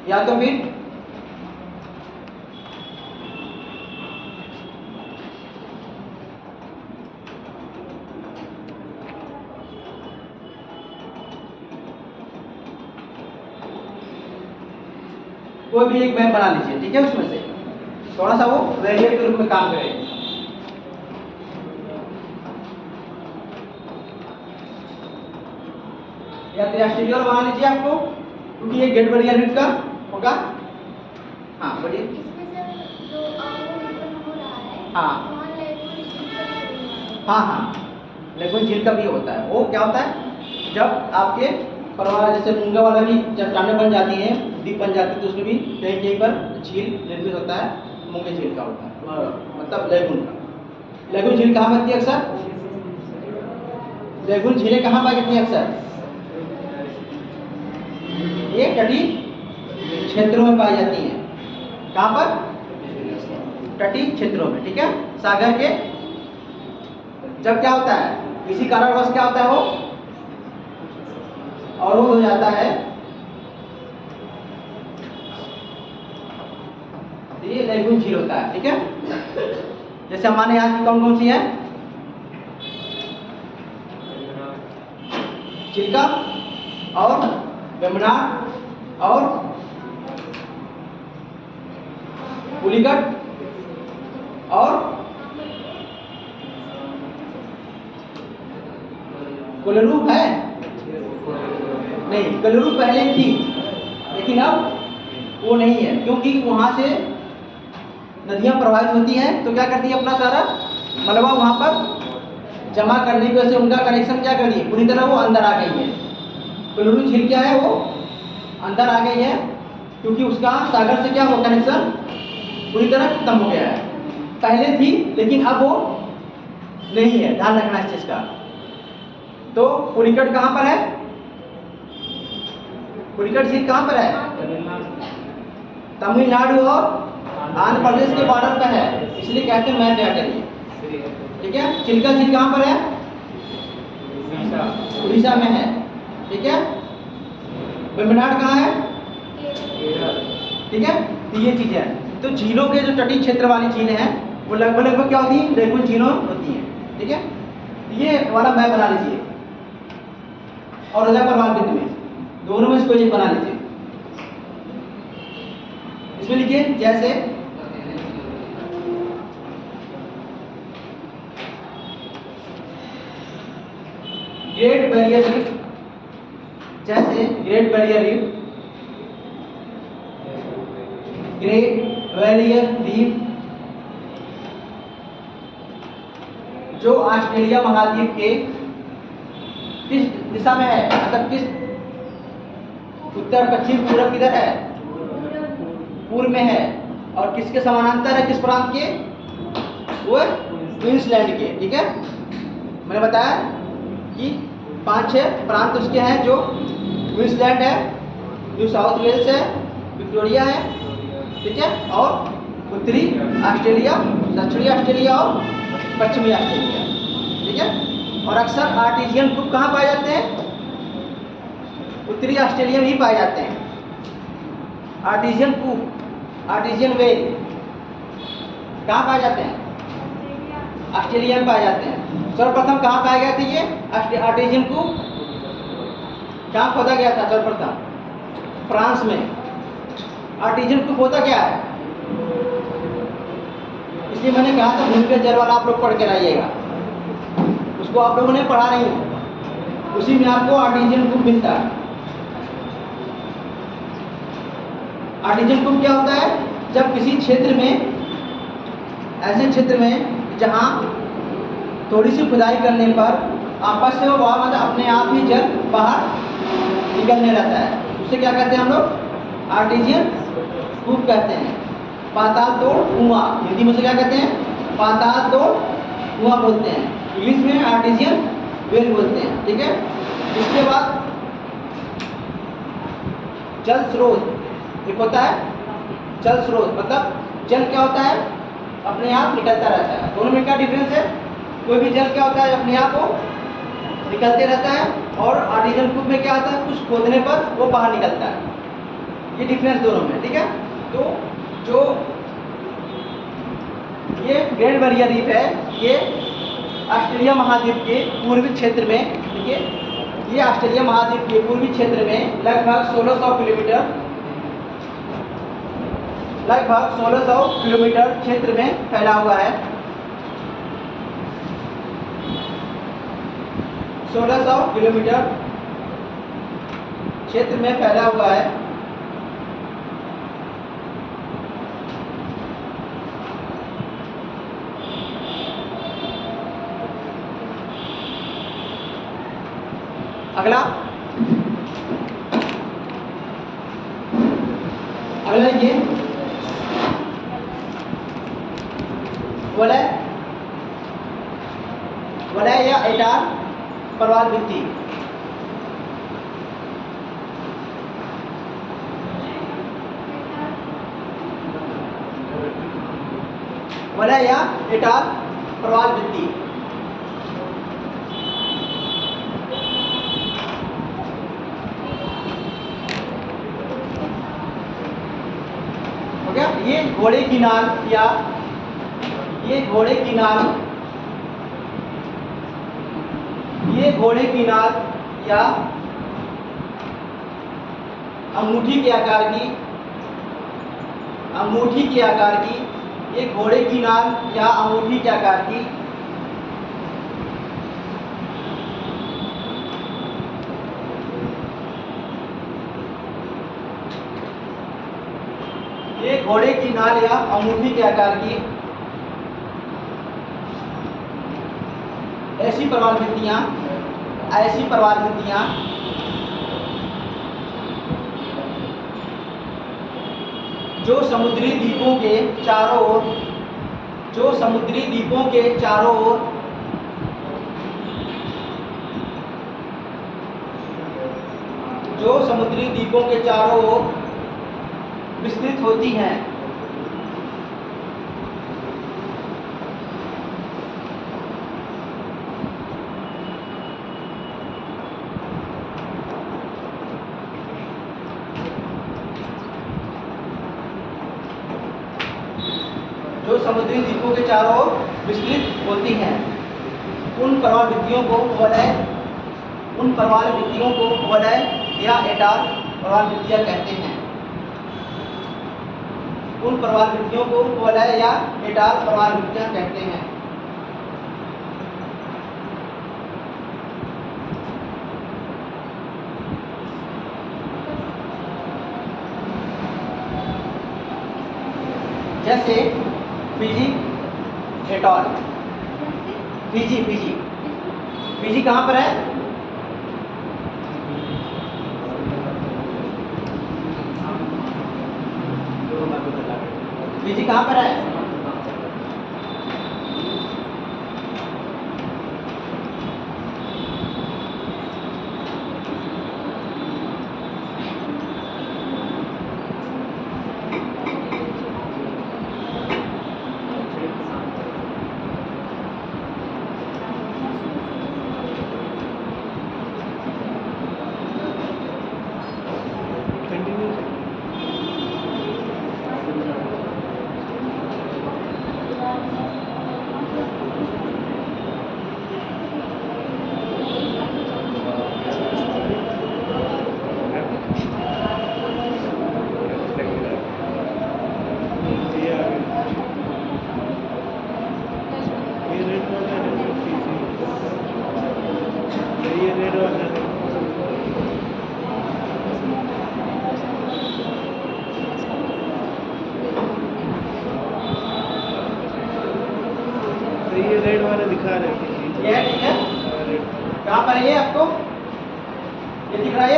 या तो फिर कोई भी एक मैप बना लीजिए, ठीक है, उसमें से थोड़ा सा वो वेरिएट के रूप में काम करे। या तो एक्सटीरियर बना लीजिए आपको, क्योंकि ये गेट बैरियर रीफ का होगा। हाँ बोलिए। इसमें सर जो आउटपुट हो रहा है, हाँ वहाँ लेगुन झील का भी होगा। हाँ हाँ, लेगुन झील का भी होता है। वो क्या होता है, जब आपके परवाला जैसे मूंगा वाला भी जब टाने बन जाती है, द्वीप बन जाती है, तो उसमें भी कहीं कहीं पर झील निर्मित होता है, मूंगे झील का होता है, मतलब लेगुन का। लेगुन झील कहाँ बनती है अक्सर? लेगुन झीलें कहाँ पाई जाती हैं अक्सर? ये तटीय क्षेत्रों में पाई जाती हैं। कहाँ पर? तटीय क्षेत्रों में, ठीक है, सागर के। जब क्या होता है, किसी कारणवश क्या होता है, वो अवरोध हो जाता है, ये लेगुन झील होता है, ठीक है। जैसे हमारे यहाँ की कौन कौन सी है? चिल्का और वेम्बनाड और पुलिकट और कोलेरू है नहीं, कोलेरू पहले थी, लेकिन अब वो नहीं है, क्योंकि वहां से नदियां प्रवाहित होती हैं, तो क्या करती है, अपना सारा मलबा वहां पर जमा करने की वजह से उनका कनेक्शन क्या कर दिए, पूरी तरह वो अंदर आ गई है। कोलेरू झील क्या है, वो अंदर आ गई है, क्योंकि उसका सागर से क्या वो कनेक्शन पूरी तरह खत्म हो गया है। पहले थी, लेकिन अब वो नहीं है, ध्यान रखना इस चीज का। तो पुलिकट कहाँ पर है? पुलिकट झील कहाँ पर है? तमिलनाडु और आंध्र प्रदेश के बॉर्डर पर है, इसलिए कहते हैं मैप याद करिए, ठीक है। चिल्का झील कहाँ पर है? उड़ीसा में है, ठीक है। वेम्बनाड कहाँ है? ठीक है। तो ये चीजें हैं। तो झीलों के जो तटीय क्षेत्र वाली झीलें हैं, वो लगभग लगभग क्या होती है, लेगुन झीलों होती हैं, ठीक है। ये वाला मैप बना लीजिए, और रजा परवाल बिंदु में दोनों में से कोई एक बना लीजिए। इसमें लिखिए जैसे ग्रेट बैरियर रीफ, जैसे great barrier reef, great barrier reef जो ऑस्ट्रेलिया महाद्वीप के किस दिशा में है, मतलब किस उत्तर पश्चिम पूरब किधर है, पूर्व में है, और किसके समानांतर है, किस प्रांत के, वो क्वींसलैंड के, ठीक है। मैंने बताया कि 5-6 प्रांत उसके हैं, जो क्वींसलैंड है, न्यू साउथ वेल्स है, विक्टोरिया है, ठीक है, और उत्तरी ऑस्ट्रेलिया, दक्षिणी ऑस्ट्रेलिया और पश्चिमी ऑस्ट्रेलिया, ठीक है। और अक्सर आर्टिजियन ग्रुप कहाँ पाए जाते हैं, उत्तरी ऑस्ट्रेलिया में ही पाए जाते हैं। आर्टिजियन ग्रुप, आर्टिजियन वेल कहाँ पाए जाते हैं, ऑस्ट्रेलिया में पाए जाते हैं। सर्वप्रथम कहाँ पाए गए थे ये आर्टिजियन ग्रुप, कहाँ खोदा गया था सर्वप्रथम, फ्रांस में। आर्टिजियन ग्रुप होता क्या है, इसलिए मैंने कहा था भूमिगत जल वाला आप लोग पढ़ के लाइएगा, उसको आप लोगों ने पढ़ा नहीं, उसी में आपको आर्टिजियन ग्रुप मिलता है। आर्टिजियन ग्रुप क्या होता है, जब किसी क्षेत्र में, ऐसे क्षेत्र में जहां थोड़ी सी खुदाई करने पर आपस से वो मतलब अपने आप ही जल बाहर निकलने लगता है, उसे क्या कहते हैं हम लोग, आर्टिजियन ग्रुप कहते हैं। पाताल तोड़ कुआं, हिंदी में से क्या कहते हैं, पाताल तोड़ कुआं बोलते हैं, इंग्लिश में आर्टिजियन वेल बोलते हैं, ठीक है। इसके बाद जल स्रोत, एक होता है जल स्रोत, मतलब जल क्या होता है, अपने आप निकलता रहता है। दोनों में क्या डिफरेंस है, कोई भी जल क्या होता है, अपने आप वो निकलते रहता है, और आर्टिजियन ग्रुप में क्या होता है, कुछ खोदने पर वो बाहर निकलता है, ये डिफरेंस दोनों में, ठीक है। तो जो ये ग्रेट बैरियर रीफ है, ये ऑस्ट्रेलिया महाद्वीप के पूर्वी क्षेत्र में, ठीक है, ये ऑस्ट्रेलिया महाद्वीप के पूर्वी क्षेत्र में लगभग 1600 किलोमीटर लगभग 1600 किलोमीटर क्षेत्र में फैला हुआ है। 1600 किलोमीटर क्षेत्र में फैला हुआ है। अगला ये वलय या एटार प्रवाल भित्ति। वलय या एटार प्रवाल भित्ति। हो गया। ये घोड़े की नाल या ये घोड़े की नाल या अंगूठी के आकार की ये घोड़े की नाल या अंगूठी के आकार की ये घोड़े की नाल या अंगूठी के आकार की ऐसी प्रवाल भित्तियां जो समुद्री द्वीपों के चारों ओर विस्तृत होती हैं। जो समुद्री द्वीपों के चारों ओर विस्तृत होती हैं, उन प्रवाल भित्तियों को वलय या एटार प्रवाल भित्तियां कहते हैं। उन प्रवाल भित्तियों को वलय या एटार प्रवाल भित्तियां कहते हैं। जैसे फिजी एटॉल। फिजी कहाँ पर है? फिजी कहाँ पर है? ये रेड वाला दिखा रहे थे। ये है, ठीक है। कहाँ पर है ये आपको? ये दिख रहा है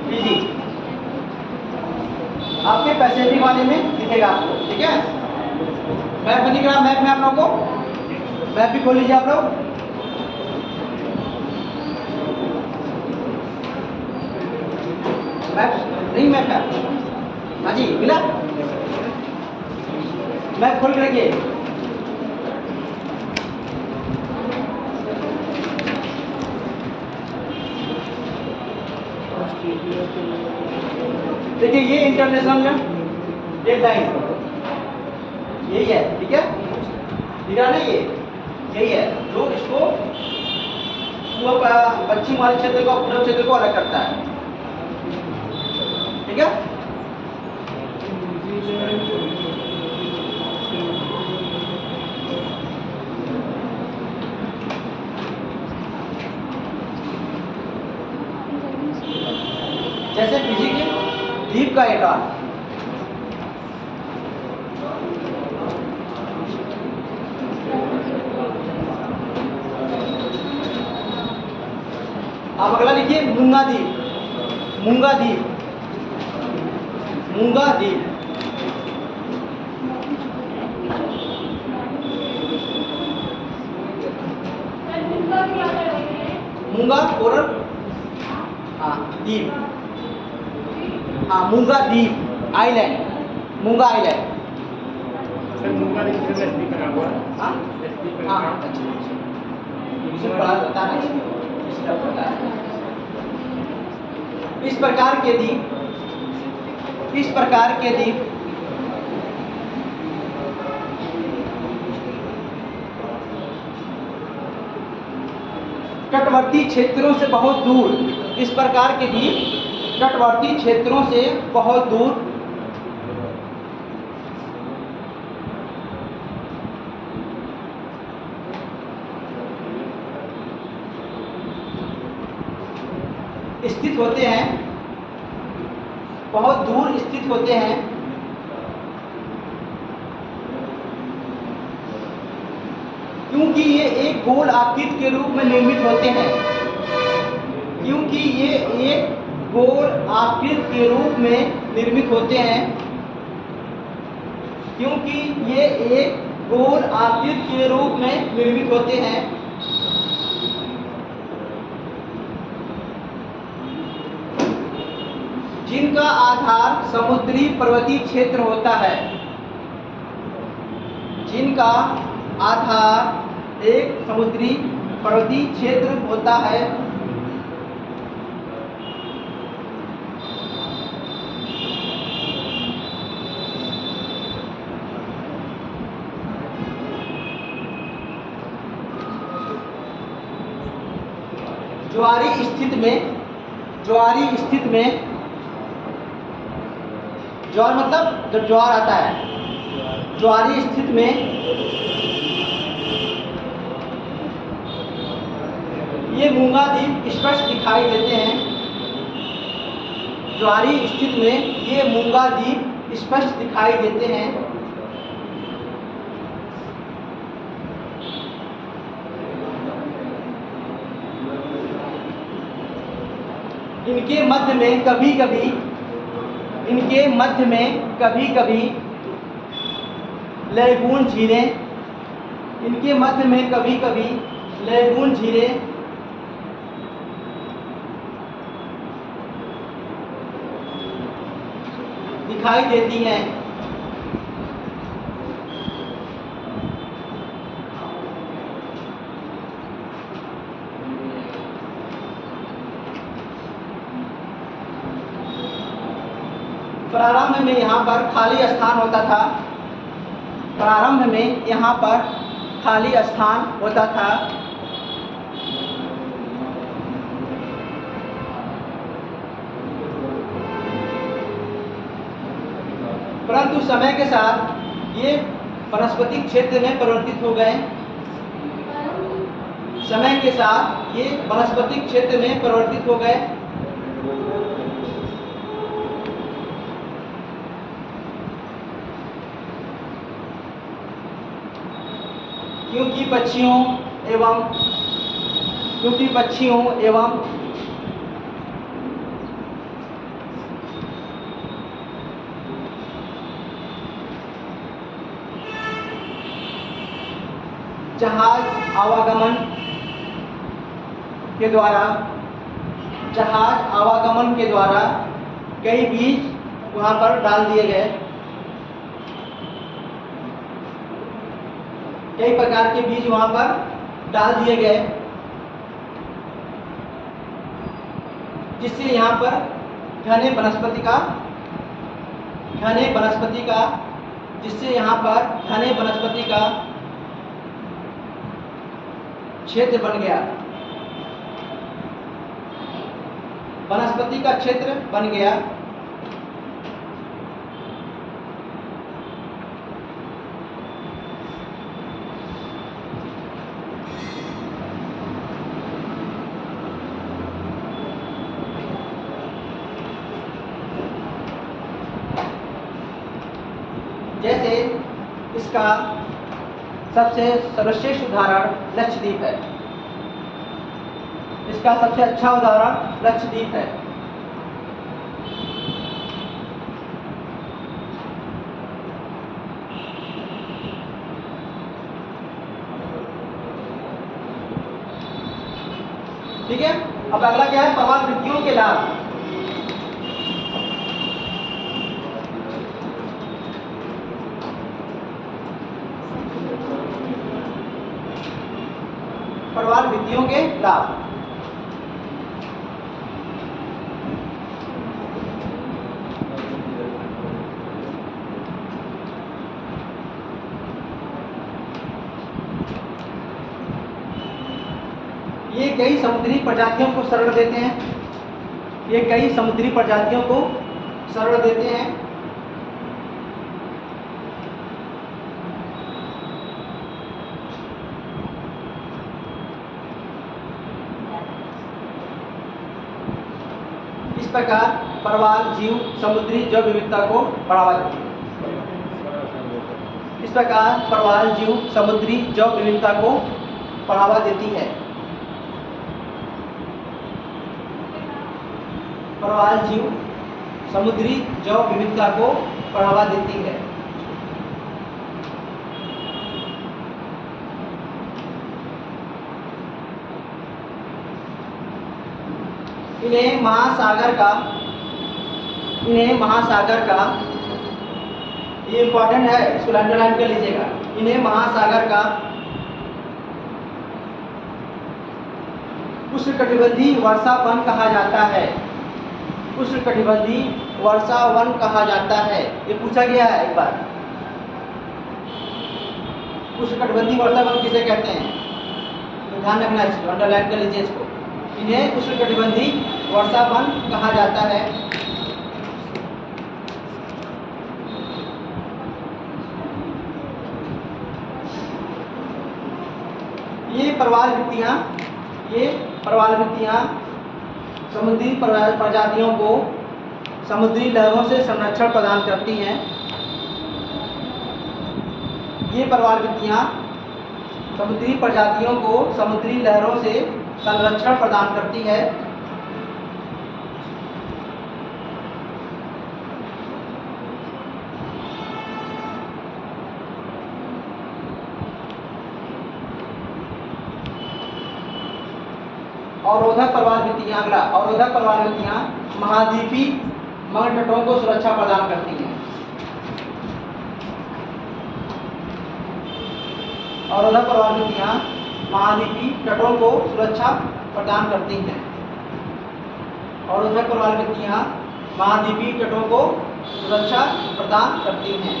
फिजी। आपके पैसिफिक वाले में दिखेगा आपको, ठीक है। मैप में दिख रहा, मैप में आप लोगों को मैप भी खोल लीजिए आप लोग। मैप नहीं, मैप है। हाँ जी, मिला। मैप खोल के रखिए। देखिए ये इंटरनेशनल डेड लाइन यही है, ठीक है। दिख रहा ना, ये यही है जो इसको पश्चिम वाले क्षेत्र को पूर्व क्षेत्र को अलग करता है, ठीक है। लीफ का एटॉल। अब अगला लिखिए मूंगा द्वीप। मूंगा द्वीप, मूंगा द्वीप। मूंगा कोरल द्वीप, हाँ मूंगा द्वीप आइलैंड, मूंगा आइलैंड। सर मूंगा लिखने में एसपी करा हुआ है। हाँ एसपी हाँ करा अच्छा इसे पढ़ा जाता है। इस प्रकार के द्वीप, इस प्रकार के द्वीप तटवर्ती क्षेत्रों से बहुत दूर, इस प्रकार के द्वीप तटवर्ती क्षेत्रों से बहुत दूर स्थित होते हैं, बहुत दूर स्थित होते हैं। क्योंकि ये एक गोल आकृति के रूप में निर्मित होते हैं, क्योंकि ये एक गोल आकृति के रूप में निर्मित होते हैं, क्योंकि ये एक गोल आकृति के रूप में निर्मित होते हैं। जिनका आधार समुद्री पर्वतीय क्षेत्र होता है, जिनका आधार एक समुद्री पर्वतीय क्षेत्र होता है। ज्वारी स्थिति में, ज्वारी स्थिति में, ज्वार मतलब जब ज्वार आता है, ज्वारी स्थिति में ये मूंगा द्वीप स्पष्ट दिखाई देते हैं। ज्वारी स्थिति में ये मूंगा द्वीप स्पष्ट दिखाई देते हैं। इनके मध्य में कभी कभी, इनके मध्य में कभी कभी लैगून झीलें, इनके मध्य में कभी कभी लैगून झीलें दिखाई देती हैं। प्रारंभ में यहाँ पर खाली स्थान होता था, प्रारंभ में यहाँ पर खाली स्थान होता था। परंतु समय के साथ ये वनस्पतिक क्षेत्र में परिवर्तित हो गए। समय के साथ ये वनस्पतिक क्षेत्र में परिवर्तित हो गए। क्योंकि पक्षियों एवं जहाज आवागमन के द्वारा कई बीज वहां पर डाल दिए गए। कई प्रकार के बीज वहां पर डाल दिए गए, जिससे यहाँ पर घने वनस्पति का क्षेत्र बन गया, वनस्पति का क्षेत्र बन गया। जैसे इसका सबसे सर्वश्रेष्ठ उदाहरण लक्षद्वीप है। इसका सबसे अच्छा उदाहरण लक्षद्वीप है। ठीक है, अब अगला क्या है, प्रवाल वृत्तियों के लाभ। प्रवाल वृत्तियों के लाभ। ये कई समुद्री प्रजातियों को शरण देते हैं। ये कई समुद्री प्रजातियों को शरण देते हैं। इस प्रकार प्रवाल जीव समुद्री जैव विविधता को बढ़ावा देते हैं। इस प्रकार प्रवाल जीव समुद्री जैव विविधता को बढ़ावा देती है। प्रवाल जीव समुद्री जैव विविधता को बढ़ावा देती है। इन्हें महासागर का ये इंपॉर्टेंट है, इसको अंडरलाइन कर लीजिएगा। इन्हें महासागर का उष्णकटिबंधीय वर्षा वन कहा जाता है। उष्णकटिबंधीय वर्षा वन कहा जाता है। ये पूछा गया है एक बार। उष्णकटिबंधीय वर्षा वन किसे कहते हैं, तो ध्यान रखना है, इसको अंडरलाइन कर लीजिए इसको। इन्हें उष्णकटिबंधीय वर्षा वन कहा जाता है। ये प्रवाल वृत्तियां समुद्री प्रजातियों को समुद्री लहरों से संरक्षण प्रदान करती हैं। ये प्रवाल वृत्तियां समुद्री प्रजातियों को समुद्री लहरों से संरक्षण प्रदान करती है। अवरोधक प्रवाल वृत्तियां, अगला अवरोधक प्रवाल वृत्तियां महाद्वीपीय मगर तटों को सुरक्षा प्रदान करती हैं। अवरोधक प्रवाल वृत्तियां महाद्वीपीय तटों को सुरक्षा प्रदान करती हैं। अवरोधक प्रवाल वृत्तियां महाद्वीपीय तटों को सुरक्षा प्रदान करती हैं।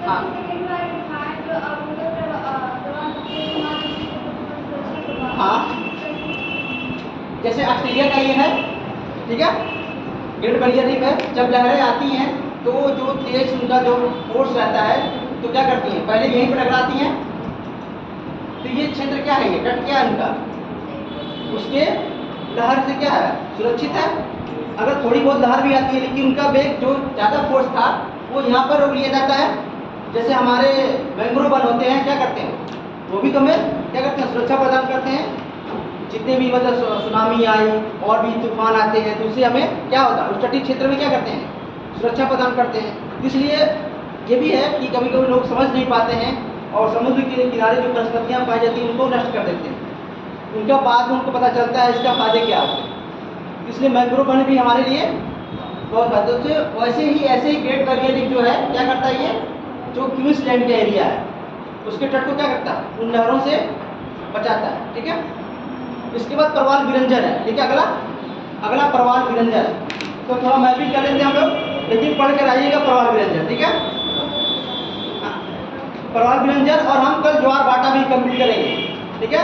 हाँ। हाँ, जैसे ऑस्ट्रेलिया का ये है, ठीक है, ग्रेट बैरियर रीफ है। जब लहरें आती हैं तो जो तेज उनका जो फोर्स रहता है तो क्या करती हैं, पहले यहीं पर टकराती हैं। तो ये क्षेत्र क्या है, ये तट क्या है उनका, उसके लहर से क्या है, सुरक्षित है। अगर थोड़ी बहुत लहर भी आती है लेकिन उनका वेग जो ज़्यादा फोर्स था वो यहाँ पर रोक लिया जाता है। जैसे हमारे मैंग्रोव वन होते हैं, क्या करते हैं, वो भी तो हमें क्या करते हैं, सुरक्षा प्रदान करते हैं। जितने भी मतलब सुनामी आई और भी तूफान आते हैं तो उससे हमें क्या होता है, उस तटीय क्षेत्र में क्या करते हैं, सुरक्षा प्रदान करते हैं। इसलिए ये भी है कि कभी कभी लोग समझ नहीं पाते हैं और समुद्र के किनारे जो वनस्पतियाँ पाई जाती हैं उनको नष्ट कर देते हैं। उनका बाद में उनको पता चलता है इसका फायदे क्या होते हैं। इसलिए मैंग्रोव वन भी हमारे लिए बहुत फायदे से। वैसे ही ऐसे ही ग्रेट बैरियर रीफ जो है क्या करता है, ये जो क्वींसलैंड का एरिया है उसके तट को क्या करता है, उन लहरों से बचाता है। ठीक है, इसके बाद प्रवाल विरंजन है। ठीक है, अगला प्रवाल विरंजन। तो थोड़ा मैपिंग कर लेते हैं हम लोग, लेकिन पढ़ कर आइएगा प्रवाल विरंजन। ठीक है, प्रवाल विरंजन और हम कल ज्वार भाटा भी कंप्लीट करेंगे। ठीक है,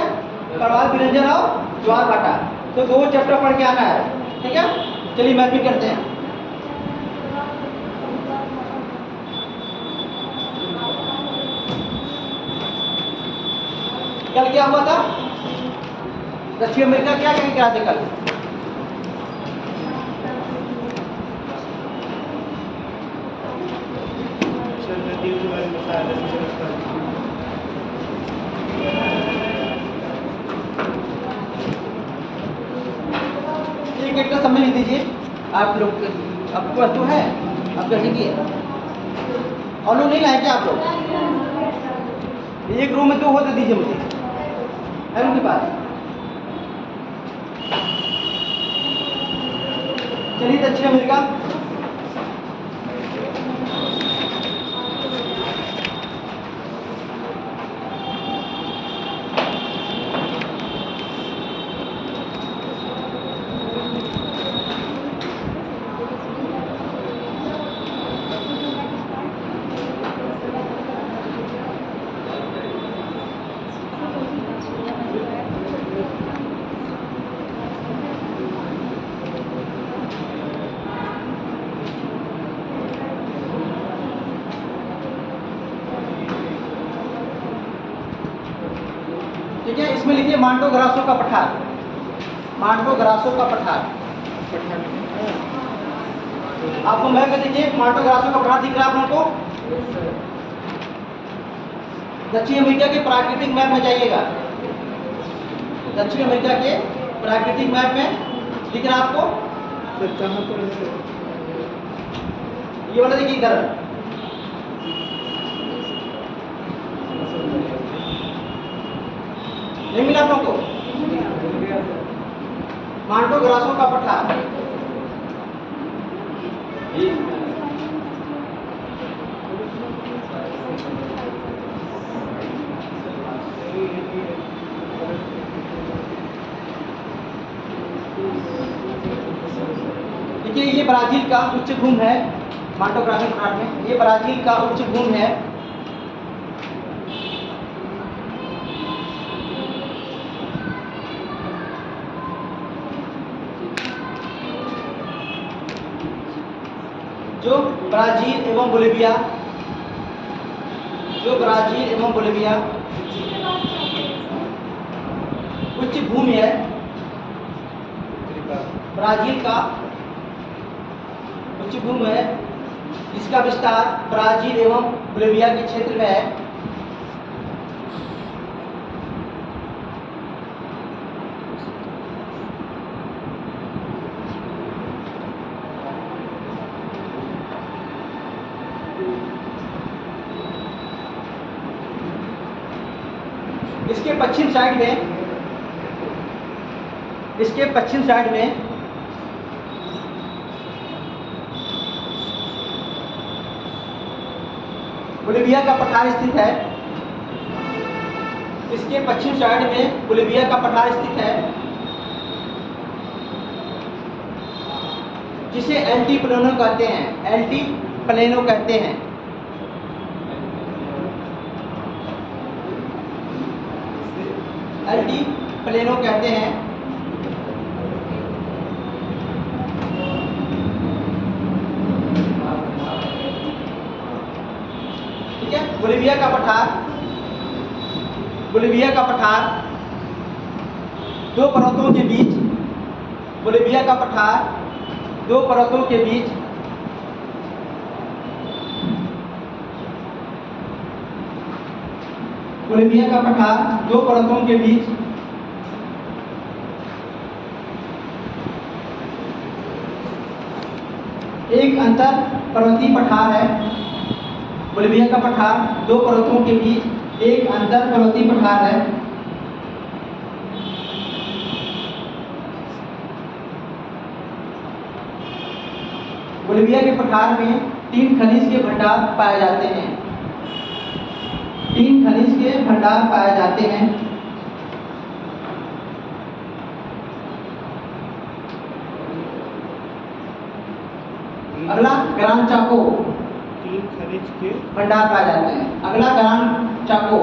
प्रवाल विरंजन और ज्वार भाटा, तो 2 चैप्टर पढ़ के आना है। ठीक है, चलिए मैपिंग करते हैं। कल क्या हुआ था? दक्षिण अमेरिका क्या कहीं करा थे कल? सर नदियों के बारे में बताया था मुझे उसका। एक एक का समय लिख दीजिए आप लोग। आपको तो है, आप कैसे किए? और लोग नहीं लाए क्या आप लोग? एक रूम में 2 होते दीजिए मुझे, है उनके पास? चलिए दक्षिण अमेरिका। ठीक है, इसमें लिखिए मांडो ग्रासो का पठार। मांडो ग्रासो का पठार। आपको मैप में देखिए मांडो ग्रासो का पठार दिख रहा है आप लोगों को? दक्षिण अमेरिका के प्राकृतिक मैप में जाइएगा। दक्षिण अमेरिका के प्राकृतिक मैप में दिख रहा है आपको? सर कहाँ पर है? ये वाला देखिए इधर। नहीं मिला आप लोगों को? मांडो ग्रासो का पठार। देखिए ये ब्राजील का उच्च भूमि है। मांडो ग्रासो पठार में ये ब्राजील का उच्च भूमि है। जो ब्राजील एवं बोलिविया उच्च भूमि है। ब्राजील का उच्च भूमि है, इसका विस्तार ब्राजील एवं बोलिविया के क्षेत्र में है। इसके पश्चिम साइड में बोलिविया का पठार स्थित है। इसके पश्चिम साइड में बोलिविया का पठार स्थित है, जिसे एल्टीप्लेनो कहते हैं। एल्टीप्लेनो कहते हैं। एल्टीप्लेनो कहते हैं। ठीक है, बोलिविया का पठार दो पर्वतों के बीच, बोलिविया का पठार दो पर्वतों के बीच बोलिविया का पठार दो पर्वतों के बीच एक अंतर पर्वतीय पठार है। बोलिविया का पठार दो पर्वतों के बीच एक अंतर पर्वतीय पठार है। बोलिविया के पठार में 3 खनिज के भंडार पाए जाते हैं। 3 खनिज के भंडार पाए जाते हैं। अगला ग्रान चाको 3 खनिज के भंडार पाए जाते हैं। अगला ग्रान चाको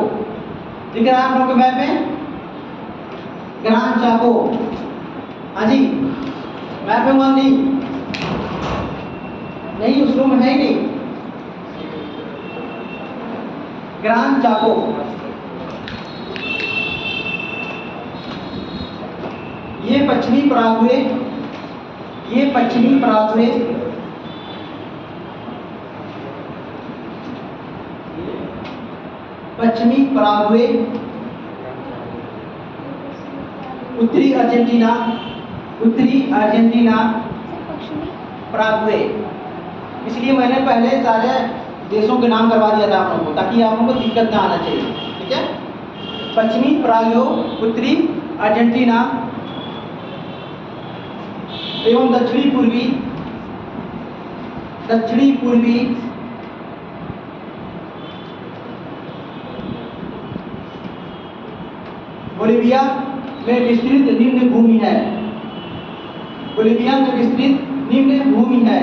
दिख रहा है आप लोगों के मैप में? ग्रान चाको, हाँ जी मैप में हुआ नहीं, उस रूम में है ही नहीं। ग्रान चाको ये पश्चिमी पराग्वे, ये पश्चिमी पराग्वे, पश्चिमी पराग्वे, उत्तरी अर्जेंटीना, उत्तरी अर्जेंटीना, पश्चिमी पराग्वे। इसलिए मैंने पहले सारे देशों के नाम करवा दिया था आप लोगों को, ताकि आप लोगों को दिक्कत ना आना चाहिए। ठीक है, पश्चिमी पराग्वे, उत्तरी अर्जेंटीना एवं दक्षिणी पूर्वी, दक्षिणी पूर्वी बोलिविया में विस्तृत निम्न भूमि है। बोलिविया में विस्तृत निम्न भूमि है।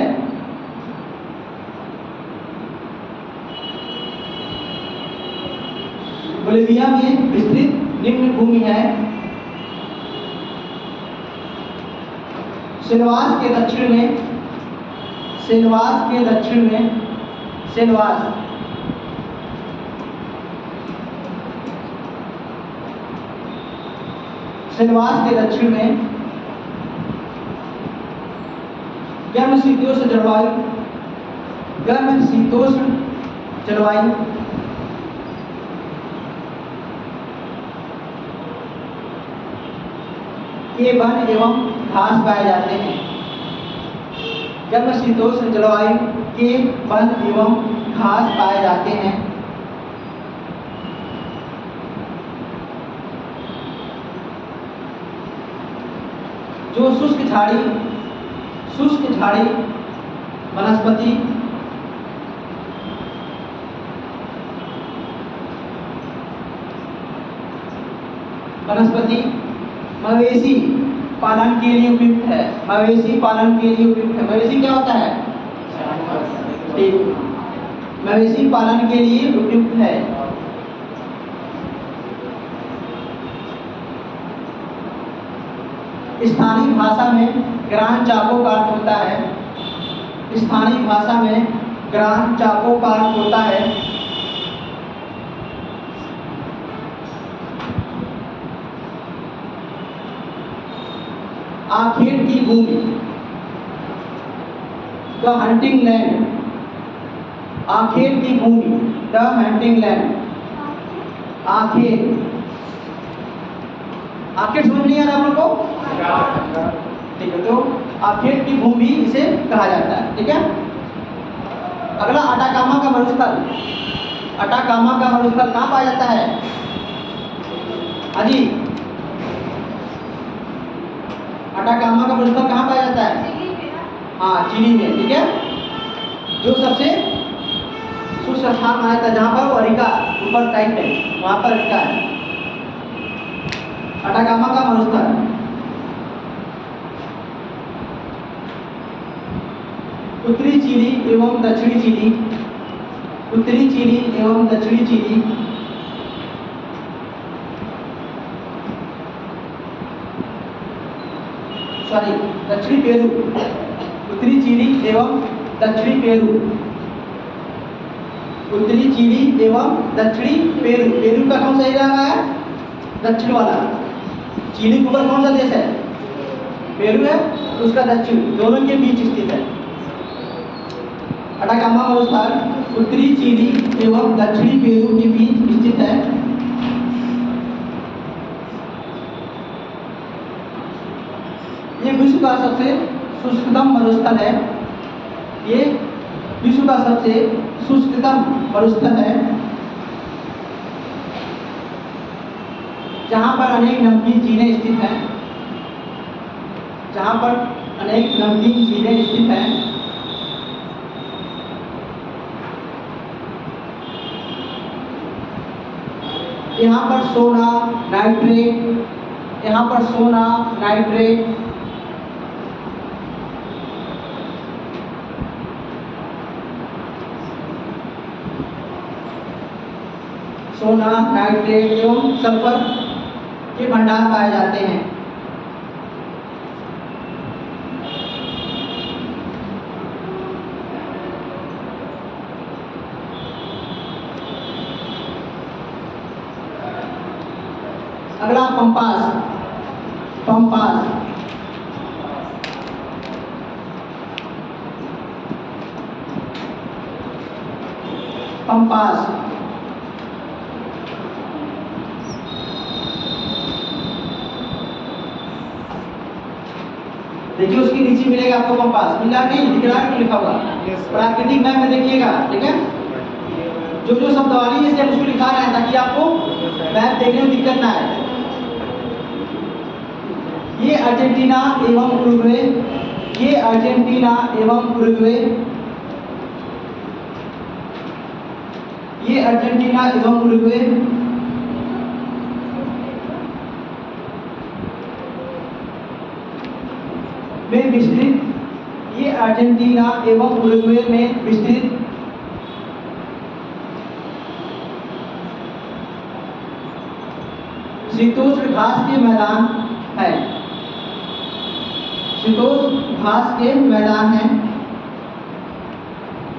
बोलिविया में विस्तृत निम्न भूमि है। सिलवास के दक्षिण में, सिलवास के दक्षिण में, सिलवास सिलवास के दक्षिण में गर्म शीतोष्ण जलवायु, गर्म शीतोष्ण जलवायु, के वन एवं घास पाए जाते हैं। गर्म शीतोष्ण जलवायु के वन एवं घास पाए जाते हैं। जो शुष्क झाड़ी वनस्पति, वनस्पति मवेशी पालन के लिए उपयुक्त है। मवेशी पालन के लिए उपयुक्त है। मवेशी क्या होता है? ठीक, मवेशी पालन के लिए उपयुक्त है। स्थानीय भाषा में ग्रान चाको का अर्थ होता है। स्थानीय भाषा में ग्रान चाको का अर्थ होता है आखेट की भूमि, द हंटिंग लैंड। आखेट की भूमि, द हंटिंग लैंड। आखेट, आखेट समझ नहीं आ रहा आप लोग को? ठीक है, तो आखेट की भूमि इसे कहा जाता है। ठीक है, अगला अटाकामा का मरुस्थल। अटाकामा का मरुस्थल कहाँ पाया जाता है? हाजी, अटाकामा का मरुस्थल कहाँ पाया जाता है? हाँ, चिली में। ठीक है, जो सबसे शुष्क स्थान माना था, जहाँ पर वो अरिका ऊपर टाइप है, वहाँ पर अरिका है। अटाकामा का मरुस्थल उत्तरी चिली एवं दक्षिणी चिली, उत्तरी चिली एवं दक्षिणी चिली, सॉरी दक्षिणी पेरू, उत्तरी चिली एवं दक्षिणी पेरू, उत्तरी चिली एवं दक्षिणी पेरू। पेरू का कौन सा एरिया है? दक्षिण वाला। चिली के ऊपर कौन सा देश है? पेरू है, उसका दक्षिण, दोनों के बीच स्थित है। अटाकामा मरुस्थल उत्तरी चिली एवं दक्षिणी पेरू के बीच स्थित है। ये विश्व का सबसे शुष्कतम मरुस्थल है। ये विश्व का सबसे शुष्कतम मरुस्थल है, जहाँ पर अनेक नमकीन झीलें स्थित हैं। जहाँ पर अनेक नमकीन झीलें स्थित हैं। यहाँ पर सोना, नाइट्रेट, यहाँ पर सोना, नाइट्रेट, सोना, नाइट्रेट एवं सल्फर के भंडार पाए जाते हैं। अगला पंपास। पंपास, पंपास, देखिए उसके नीचे मिलेगा आपको पंपास, मिला नहीं, दिख रहा है कि लिखा हुआ? Yes, sir. प्राकृतिक मैप में देखिएगा, ठीक है? जो जो शब्दावली है उसको लिखा रहे हैं ताकि आपको मैप देखने में दिक्कत ना आए। ये अर्जेंटीना एवं उरुग्वे, ये अर्जेंटीना एवं उरुग्वे, ये अर्जेंटीना एवं उरुग्वे में विस्तृत, ये अर्जेंटीना एवं उरुग्वे में विस्तृत शीतोष्ण घास के मैदान है, शीतोष्ण घास के मैदान है।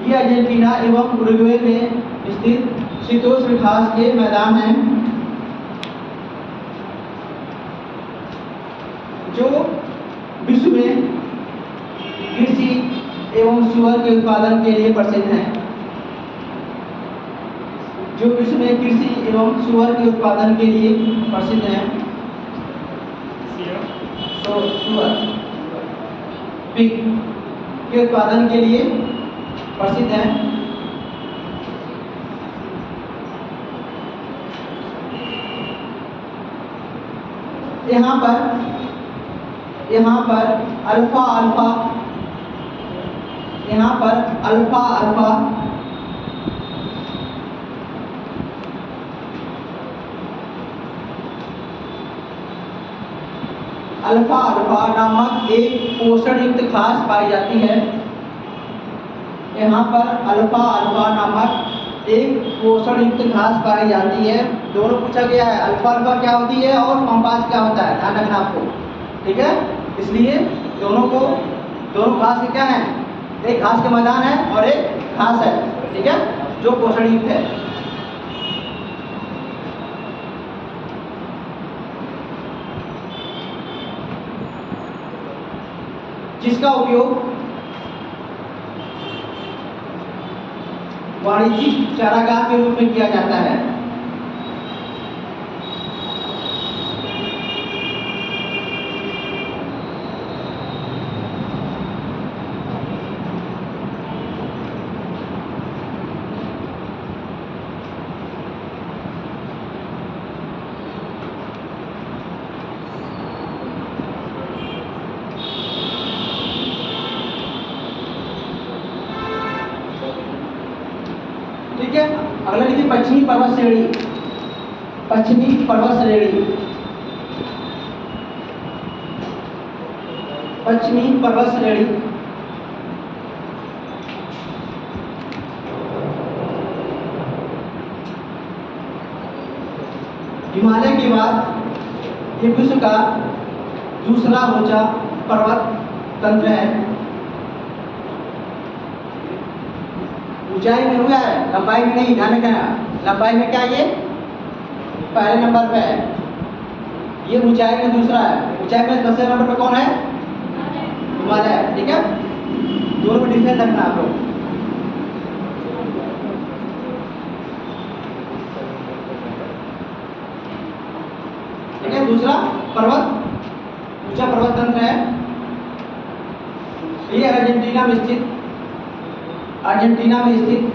ये अर्जेंटीना एवं उरुग्वे में स्थित शीतोष्ण घास के मैदान हैं जो विश्व में कृषि एवं सुअर के उत्पादन के लिए प्रसिद्ध हैं, जो विश्व में कृषि एवं सुअर के उत्पादन के लिए प्रसिद्ध हैं। तो सुअर, पिग के उत्पादन के लिए प्रसिद्ध हैं। यहाँ पर अल्फा अल्फा, यहाँ पर अल्फा अल्फा अल्फा अल्फा नामक एक पोषण युक्त घास पाई जाती है। यहाँ पर अल्फा अल्फा नामक एक पोषण युक्त घास पाई जाती है। दोनों पूछा गया है, अल्फा अल्फा क्या होती है और पंपास क्या होता है, ध्यान रखना आपको, ठीक है? इसलिए दोनों घास के क्या है, एक घास के मैदान है और एक घास है, ठीक है, जो पोषण युक्त है। जिसका उपयोग वाणिज्यिक चारागाह के रूप में किया जाता है। ठीक है, अगला लिखिए पश्चिमी पर्वत श्रेणी, पश्चिमी पर्वत श्रेणी, पश्चिमी पर्वत श्रेणी हिमालय के बाद ये विश्व का दूसरा ऊंचा पर्वत तंत्र है। ऊंचाई में हुआ है, लंबाई में नहीं, ध्यान रखना। लंबाई में क्या ये पहले नंबर पे है, ये ऊंचाई में दूसरा है। ऊंचाई में दूसरे नंबर पे कौन है, हिमालय है, ठीक है? दोनों में डिफरेंस रखना आप लोग। ठीक है, दूसरा पर्वत ऊंचा पर्वत तंत्र है। ये अर्जेंटीना में स्थित, अर्जेंटीना में स्थित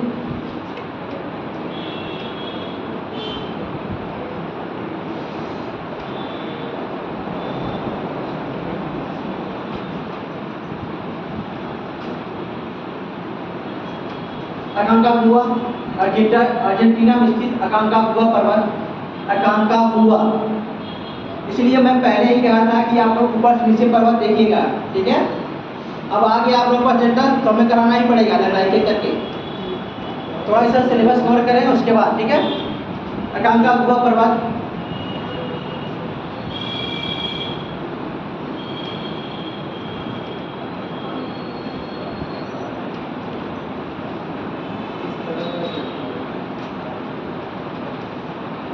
अकांकागुआ, अर्जेंटीना में स्थित अकांकागुआ पर्वत, अकांकागुआ। इसलिए मैं पहले ही कहा था कि आप लोग ऊपर से नीचे पर्वत देखिएगा, ठीक है? अब आगे आप लोगों का सेंटर तो हमें कराना ही पड़ेगा, लड़ाई करके थोड़ा सा सिलेबस कवर करें उसके बाद, ठीक है? अकांकागुआ पर्वत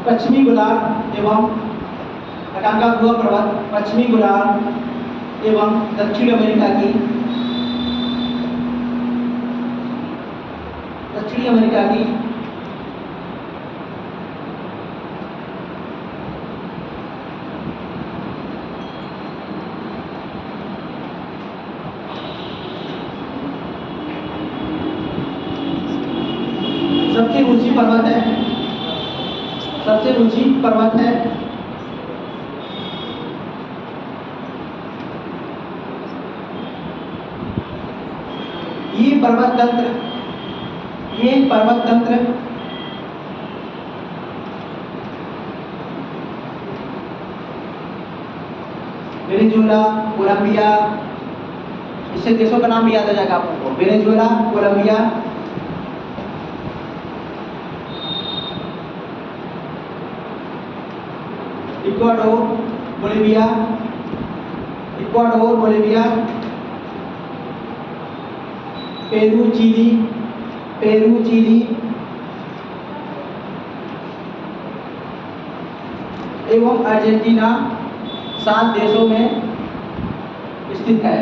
पश्चिमी गोलार्ध एवं अकांकागुआ पर्वत पश्चिमी गोलार्ध एवं दक्षिण अमेरिका की सबसे ऊंची पर्वत है, सबसे ऊंची पर्वत है ये पर्वत तंत्र वेनेजुएला, कोलंबिया, इससे देशों का नाम भी याद आ जाएगा आपको। Venezuela, Colombia, Ecuador, Bolivia, Peru, Chile एवं अर्जेंटीना 7 देशों में स्थित है।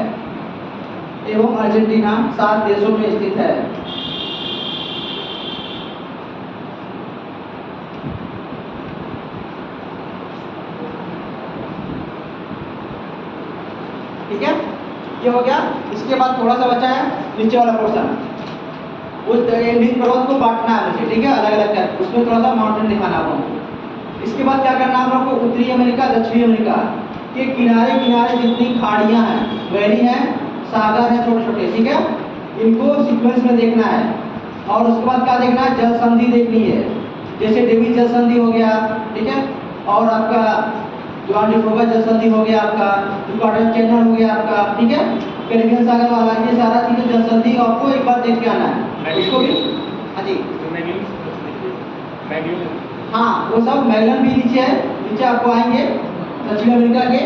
ठीक है, ये हो गया। इसके बाद थोड़ा सा बचा है नीचे वाला पोर्शन, उस नीचे पर्वत को बांटना है मुझे, ठीक है, अलग अलग टाइप, उसमें थोड़ा सा माउंटेन दिखाना है आपको। इसके बाद क्या करना है हम लोग को, उत्तरी अमेरिका, दक्षिणी अमेरिका के किनारे किनारे जितनी खाड़ियां हैं, वैली हैं, सागर हैं छोटे छोटे, ठीक है, इनको सीक्वेंस में देखना है। और उसके बाद क्या देखना है, जल संधि देखनी है, जैसे डेविड जल संधि हो गया, ठीक है, और आपका जॉन डिफ्रोगा जल संधि हो गया, आपका यूकाटन चैनल हो गया आपका, ठीक है, कैरिबियन सागर वाला, ये सारा चीजें जल संधि आपको एक बार देख के आना है। उसको भी हाँ जी, हाँ वो सब मैगलन भी नीचे है, नीचे आपको आएंगे दक्षिण अमेरिका के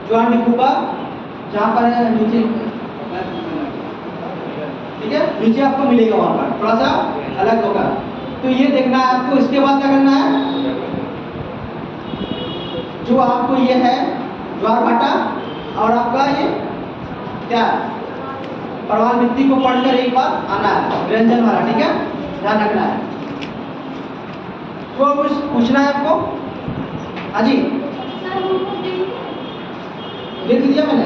जॉन डिफ्रोगा जहाँ पर है नीचे, ठीक है, नीचे आपको मिलेगा, वहाँ पर थोड़ा सा अलग होगा, तो ये देखना है आपको। इसके बाद क्या करना है, जो आपको ये है ज्वारभाटा और आपका ये क्या प्रवाल भित्ति को पढ़कर एक बार आना है, व्यंजन वाला, ठीक है, ध्यान रखना है। तो कुछ पूछना है आपको? हाँ जी, लिख दिया मैंने।